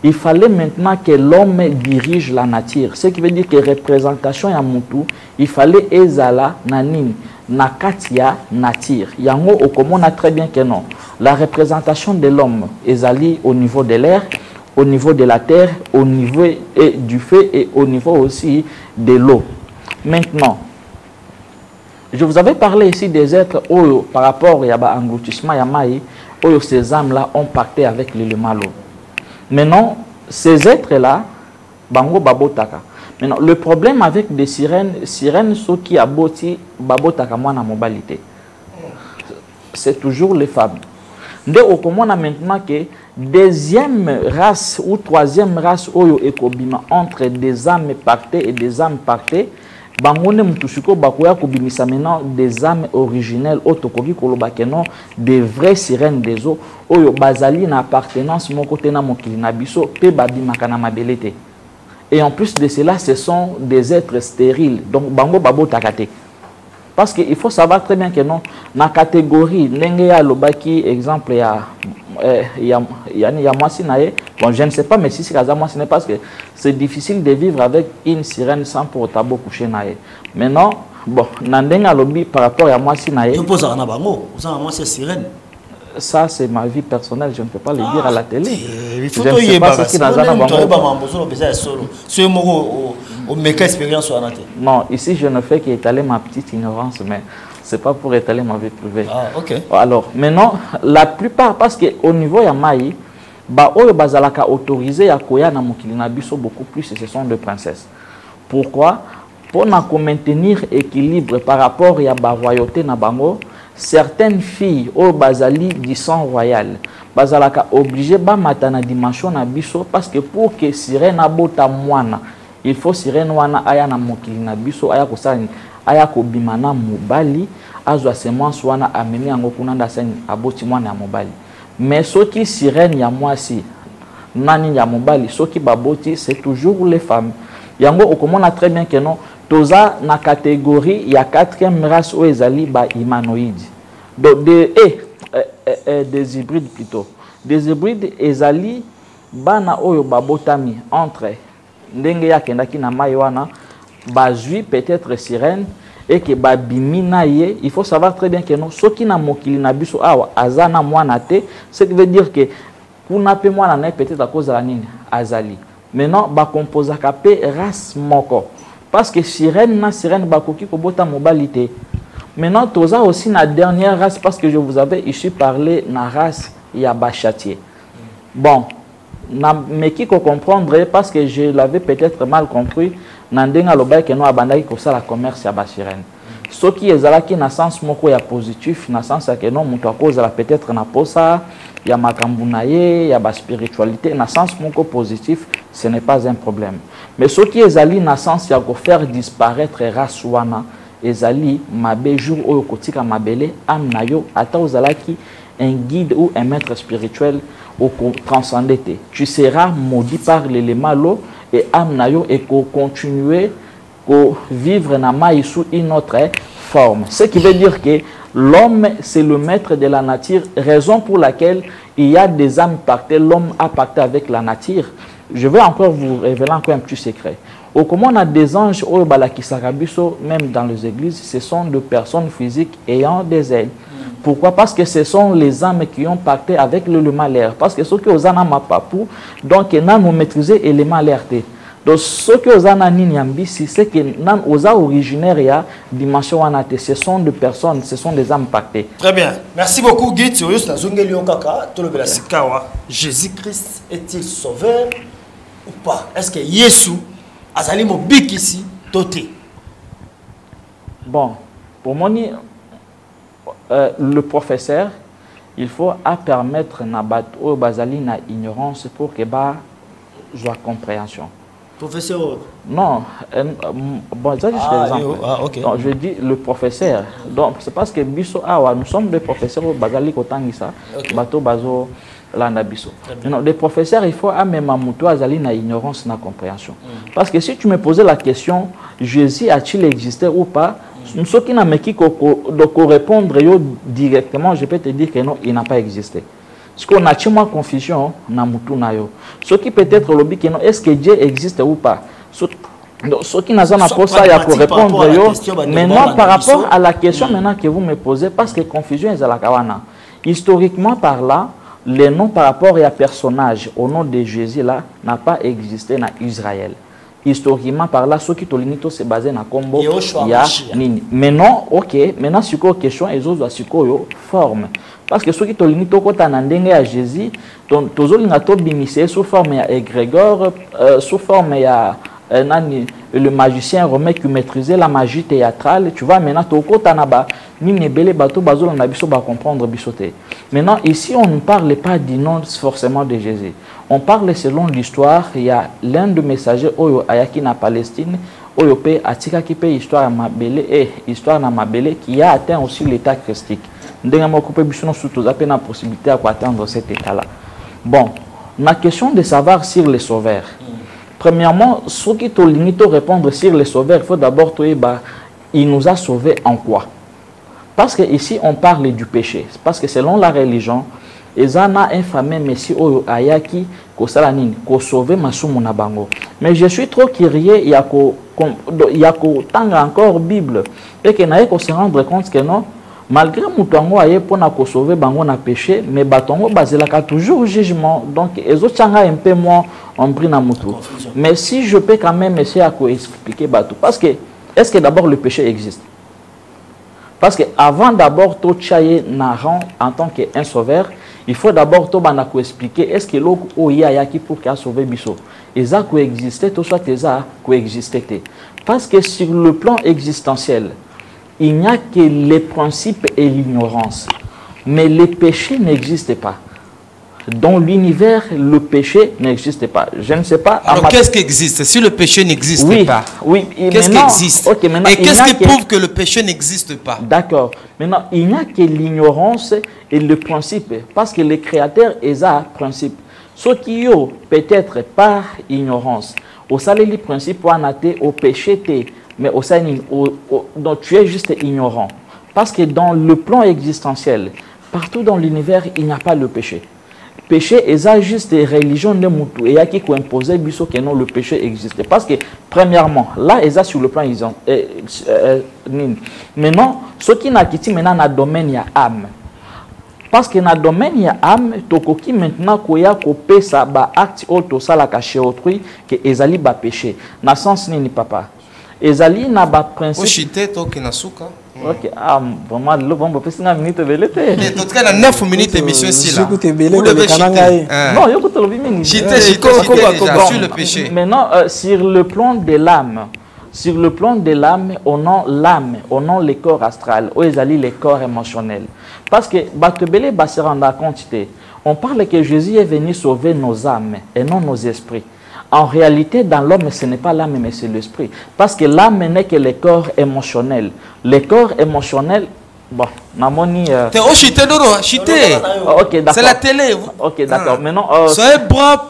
Il fallait maintenant que l'homme dirige la nature. Ce qui veut dire que représentation ya mutu, il fallait ezala nanini na katia nature. Yango okomona très bien que non. La représentation de l'homme ezali au niveau de l'air, au niveau de la terre, au niveau du feu et au niveau aussi de l'eau. Maintenant, je vous avais parlé ici des êtres par rapport à l'engloutissement, ces âmes-là ont pacté avec l'élément l'eau. Maintenant, ces êtres-là, bango babotaka. Maintenant, le problème avec des sirènes, ceux qui aboti babotaka moi na mobilité. C'est toujours les femmes. Dès au comment maintenant que deuxième race ou troisième race oyo ekobima entre des âmes pactées et des âmes pactées, bangone mutushiko bakoya kobimisa maintenant des âmes originelles otokoki kolobakeno des vraies sirènes des eaux oyo bazali na appartenance mon côté na mokili na biso pe babimaka na mabelete. Et en plus de cela, ce sont des êtres stériles. Donc bango babo takate. Parce qu'il faut savoir très bien que non, dans la catégorie, exemple, il y a moi bon, je ne sais pas, mais si c'est moi, ce n'est pas parce que c'est difficile de vivre avec une sirène sans pour autant coucher. Maintenant, bon, par rapport à moi, ça c'est ma vie personnelle, je ne peux pas le dire à la télé. Il faut que tu expérience. Non, ici je ne fais qu'étaler ma petite ignorance, mais ce n'est pas pour étaler ma vie privée. Ah, ok. Alors, maintenant, la plupart, parce qu'au niveau de Maï, bazalaka autorisé à koya na mokili na biso beaucoup plus, ce sont des princesses. Pourquoi? Pour maintenir équilibre par rapport à la royauté na bango, certaines filles au bazali du sang royal bazalaka obligé ba matana dimension na biso parce que pour que sirène abota mwana il faut sirène wana aya na mokili na biso aya kosani aya kobimana mobali azwa semence wana amemi yango kuna ndasani aboti mwana ya mobali. Mais soki sirène ya mwasi nani ya mobali soki baboti c'est toujours les femmes. Yango okomona très bien que non toza na catégorie il y a 4e race où ezali ba humanoïdes. Donc des hybrides plutôt. Des hybrides ezali bana oyo babotami entre ndenge ya kendaki na mai wana bazui peut-être sirène et que babimina ye. Il faut savoir très bien que non soki na mokili na biso awa azana mwana te, ce qui veut dire que kuna pe mwana na peut-être à cause de la nini azali. Maintenant ba composaka pe race moko. Parce que sirène na sirène bakoki kobota mobilité. Maintenant, toza aussi la dernière race parce que je vous avais ici parlé na race yaba châtier. Bon, mais qui comprendre parce que je l'avais peut-être mal compris. Nandenga loba que nous abandaki ko ça la commerce yaba sirène. Ce qui est là qui na sens moko ya positif, na sens que non muto cause la peut-être na posa ya makambunaye ya ba spiritualité na sens moko positif, ce n'est pas un problème. Mais ce qui est ali na sens ya ko faire disparaître race wana ezali mabe jour oyo kotika mabele amna yo ata ozalaki un guide ou un maître spirituel au transcendé. Tu seras maudit par l'élément l'eau et âme nayo et qu'on continue qu'on vivre na mai sous une autre forme. Ce qui veut dire que l'homme c'est le maître de la nature, raison pour laquelle il y a des âmes pactées, l'homme a pacté avec la nature. Je vais encore vous révéler encore un petit secret. Au comment on a des anges, même dans les églises, ce sont des personnes physiques ayant des ailes. Pourquoi? Parce que ce sont les âmes qui ont pacté avec le malheur. Parce que ceux qui ont un papou, donc ils ont maîtrisé les malheurs. Donc ceux qui ont un ninyambisi, c'est que nan osa originaire ya dimension anate. Ce sont des personnes, ce sont des âmes pactées. Très bien. Merci beaucoup Guy. Jésus-Christ est-il sauveur ou pas? Est-ce que Yesu azali mobik ici toté? Bon, pour moi, le professeur, il faut permettre au bazali na ignorance pour que ba joie compréhension. Professeur? Non, bon, ça juste l'exemple. Okay. Donc, je dis le professeur. Donc, c'est parce que biso awa, nous sommes des professeurs au bazali kotangisa, bato bazo landa biso. Non, des professeurs, il faut même amuto azali na ignorance na compréhension. Parce que si tu me posais la question, Jésus a-t-il existé ou pas? Ceux qui n'ont pas répondre directement, je peux te dire que non, il n'a pas existé. Parce qu'on a tellement confusion na mutu na yo. Ceux qui peut-être le dit que non, est-ce que Dieu existe ou pas? Ceux qui n'ont pas ça, il y a pour répondre yo. Maintenant, par rapport à la question maintenant que vous me posez, parce que confusion est à la kawana. Historiquement par là, les noms par rapport à personnage au nom de Jésus là n'a pas existé dans Israël. Historiquement par là, ceux qui tolinito se basé na combo ya nini. Maintenant, ok, maintenant sur quoi question et autres sur quoi forme. Parce que ceux qui tolinito kota nandenge à Jésus, tozo lingato bimisé sous forme ya égrégore, sous forme ya nani le magicien romain qui maîtrisait la magie théâtrale. Tu vois maintenant tokota naba ni nebele bato bazo na biso ba comprendre bisoté. Maintenant ici on ne parle pas du nom forcément de Jésus. On parle selon l'histoire. Il y a l'un de messagers Oyo Ayaki na Palestine, Oyo pe Atika qui pe histoire mabele et histoire na mabele qui a atteint aussi l'état christique. Ndenga mo couper biso no surtout à peine la possibilité à atteindre cet état-là. Bon, ma question de savoir sur les sauveurs. Premièrement, ceux qui te limitent à répondre sur les sauveurs, il faut d'abord te bah, il nous a sauvés en quoi? Parce que ici on parle du péché. Parce que selon la religion, ezana un fameux messie Oyo Ayaki ko salanine ko sauver masumu na bango. Mais je suis trop curieux, il y a ko tanga encore Bible et que naye ko se rendre compte que non, malgré mutango aye pona ko sauver bango na péché, mais batongo bazela ka toujours jugement. Donc ezo tanga un peu moins on prie na mutu. Mais si je peux quand même essayer à ko expliquer batou, parce que est-ce que d'abord le péché existe? Parce que avant d'abord to chaye na rang en tant qu'un sauveur, il faut d'abord expliquer est-ce que l'eau qui pour qu'il a sauvé Bisso. Et ça coexistait, tout soit ça coexistait. Parce que sur le plan existentiel, il n'y a que les principes et l'ignorance. Mais les péchés n'existent pas. Dans l'univers, le péché n'existe pas. Je ne sais pas. Alors qu'est-ce qui existe? Si le péché n'existe pas, oui, qu'est-ce qui existe? Okay, et qu'est-ce qui prouve que le péché n'existe pas? D'accord. Maintenant, il n'y a que l'ignorance et le principe. Parce que le créateur est un principe. Ce qui est peut-être par ignorance. Au salaire du principe, au péché, mais au salaire, donc tu es juste ignorant. Parce que dans le plan existentiel, partout dans l'univers, il n'y a pas le péché. Péché est juste des religions de Moutou et qui imposé que non le péché existe. Parce que premièrement, là est sur le plan maintenant ce qui n'a quitté maintenant dans domaine ya âme. Parce que dans le domaine ya âme, tokoki maintenant koya kopé ça ba acte auto ça la caché autrui que ezali ba péché. Na sens ni papa. Ezali na ba principe. Oshite to kinasuka. Ok, vraiment, le bon, parce que 5 minutes de l'été. En tout cas, 9 minutes d'émission ici là. Vous devez chiter. Non, il faut le chiter sur le péché. Maintenant, sur le plan de l'âme, on a l'âme, on a le corps astral, on a les corps émotionnels. Parce que, Batebele se rendre compte, on parle que Jésus est venu sauver nos âmes et non nos esprits. En réalité, dans l'homme, ce n'est pas l'âme, mais c'est l'esprit. Parce que l'âme n'est que le corps émotionnel. Le corps émotionnel, bon, namoni. T'es au chité, non, chité. Ok, d'accord. C'est la télé. Ok, d'accord. Maintenant, soyez bras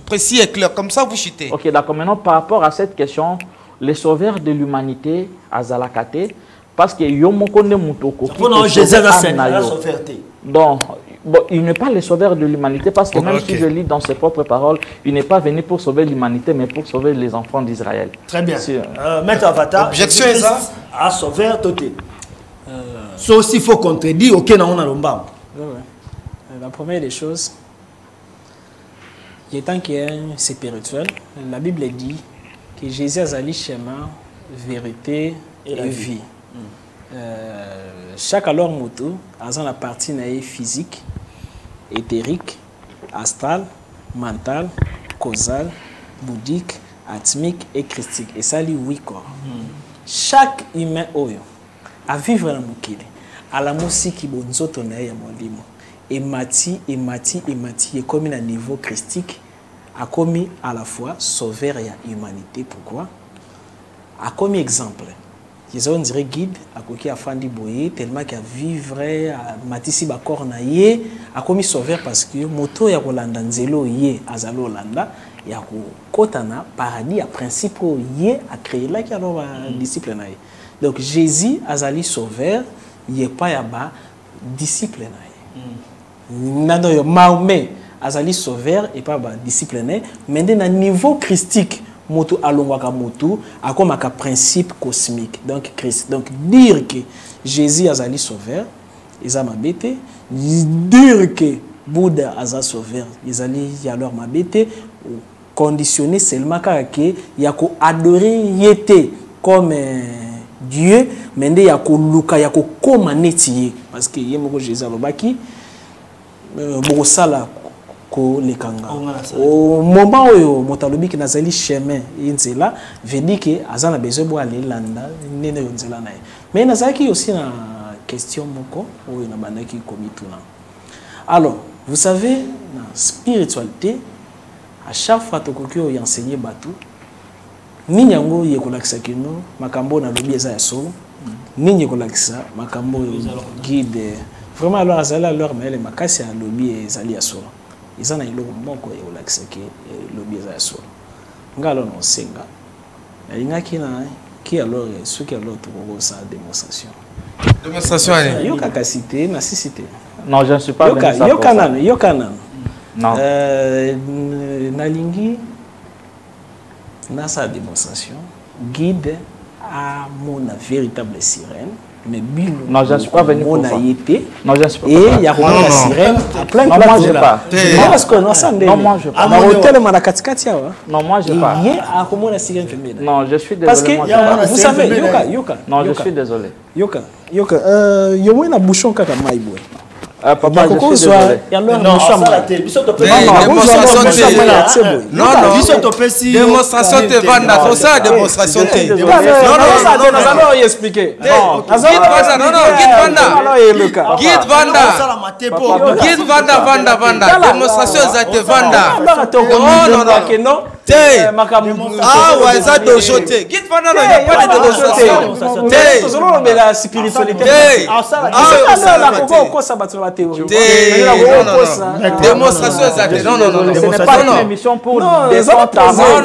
précis et clair. Comme ça, vous chutez. Ok, d'accord. Maintenant, par rapport à cette question, les sauveurs de l'humanité à Zalakate, parce que Yomokone Moutoko. Donc, bon, il n'est pas le sauveur de l'humanité parce que même si je lis dans ses propres paroles, il n'est pas venu pour sauver l'humanité, mais pour sauver les enfants d'Israël. Très bien. Maître Avatar, objection est ça à sauveur Toté. Ça aussi, il faut contredire, ok, on a l'omba. La première des choses, il est temps qu'il y ait un spirituel. La Bible dit que Jésus a zali chemin, vérité et vie. Chaque alors moto a la partie physique, éthérique, astrale, mentale, causale, bouddhique, atmique et christique. Et ça, lui, 8 corps. Chaque humain a vivre dans le monde, à la musique qui bonzoto na ya molimo. Et mati, et comme un niveau christique, a commis à la fois sauveur et humanité. Pourquoi? A commis exemple. On dirait guide, à côté a fandi boye, tellement qu'il a vivre, à matisi bakor na ye, a commis sauveur parce que moto ya kolanda nzelo ye azalo landa, ya kotana paradis à principe ye a créé là qui alors disciple na ye. Donc Jésus azali sauveur, ye pas ya ba disciple na ye. Nando yo Mahomet azali sauveur et pas ba disciple na ye, mais dans niveau christique moto alongwaka moto akomaka principe cosmique donc Christ. Donc dire que Jésus azali sauveur eza mabete, dire que Bouddha aza sauveur ezali alors mabete, conditionné seulement que yako adorer yete comme Dieu, mais nde yako luka yako koma neti parce que yemoko Jésus alobaki bokosala ko lekanga au moment où motalobi ki nazali chemin inzela veut dire que azana besoin bo aller landa nene yonzela nae. Mais nazaki aussi na question moko ou na bandaki komituna. Alors vous savez na spiritualité à chaque fois tokoki o enseigner batu nini yango yekolakisa kino makambo na lobi eza ya solo nini yekolakisa makambo guide vraiment alors azali alors mais les makasi ya lobi ezali ya solo. Ils ont un moko et au lac le biais solo. Ngalo no senga. Inga qui alors ce qui alors tout sa démonstration. Démonstration yo capacité na cité. Non, je ne suis pas venu yo kanan. Non. Nalingi na sa démonstration guide à mon véritable sirène. Mais non, je ne suis pas venu pour ça. Non, je ne suis pas. Et il y a la sirène à plein de places. Non, moi, je pas. Non, moi, je pas. Non, moi, je pas. Non, je suis désolé. Parce que, vous savez, Yoka. Non, je suis désolé. Yoka. Il y a un bouchon qui a maïboué. Papa, je suis désolé. Non, démonstration te vanda, faut ça démonstration te. Non, non, expliquer. Guide vanda, démonstration ça te vanda. Non. Ah ouais, ça doit jeter. Guide vanda, il n'y a pas de démonstration. La spiritualité. Démonstration exacte. Non. Ce n'est pas une émission pour défendre ta main.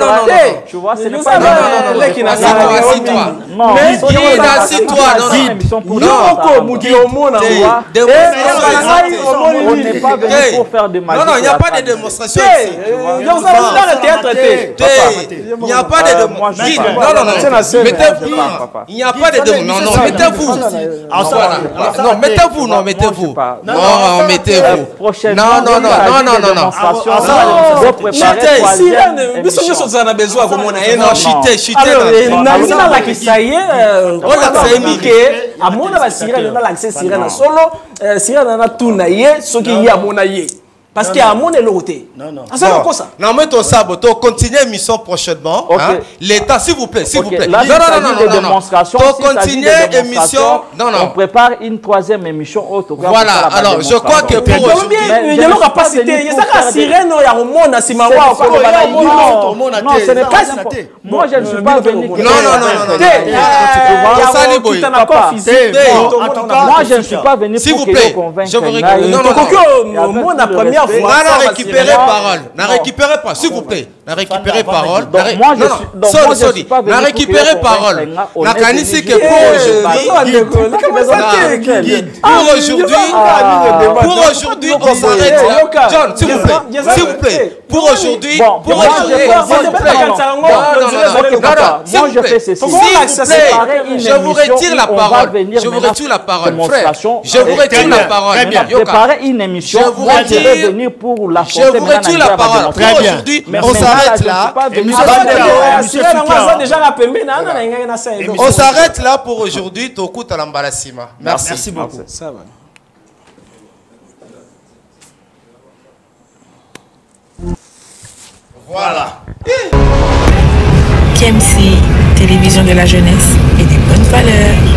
Tu vois, ce n'est pas une Assis-toi. Non, assis-toi. on n'est pas venu pour faire des magie. Non, il n'y a pas de démonstration ici. Il n'y a pas de démonstration. Non, mettez-vous. Il n'y a pas de démonstration. Non, mettez-vous. Non, mettez-vous. Non, mettez-vous. Non, mettez-vous. Non. Parce qu'il y a mon éloté. Non, mais ton sabot, continuez l'émission prochainement. L'État, s'il vous plaît, s'il vous plaît. Non. Continuez l'émission. On prépare une troisième émission. Voilà, alors je crois que pour aujourd'hui. Il y a une capacité. Il y a une sirène, il y a un monde à Simawa. Non, ce n'est pas ça. Moi, je ne suis pas venu. Non. Moi, je ne suis pas venu pour convaincre. Je vous regarde. Non, la première On a récupéré parole. On a récupéré pas, s'il vous plaît. On a récupéré parole. Donc moi je suis pas venu. On a récupéré parole. On a canissé que pour aujourd'hui, on s'arrête là. John, s'il vous plaît. Pour aujourd'hui, moi je fais ceci. Je vous retire la parole. Je vous retire la parole, frère. Je vous retire la parole. Préparer une émission. Vous allez venir pour la je vous retire la parole. Pour aujourd'hui, on s'arrête là. On s'arrête là pour aujourd'hui. Toku Talambalasima. Merci beaucoup. Ça va. Voilà. KMC, télévision de la jeunesse et des bonnes valeurs.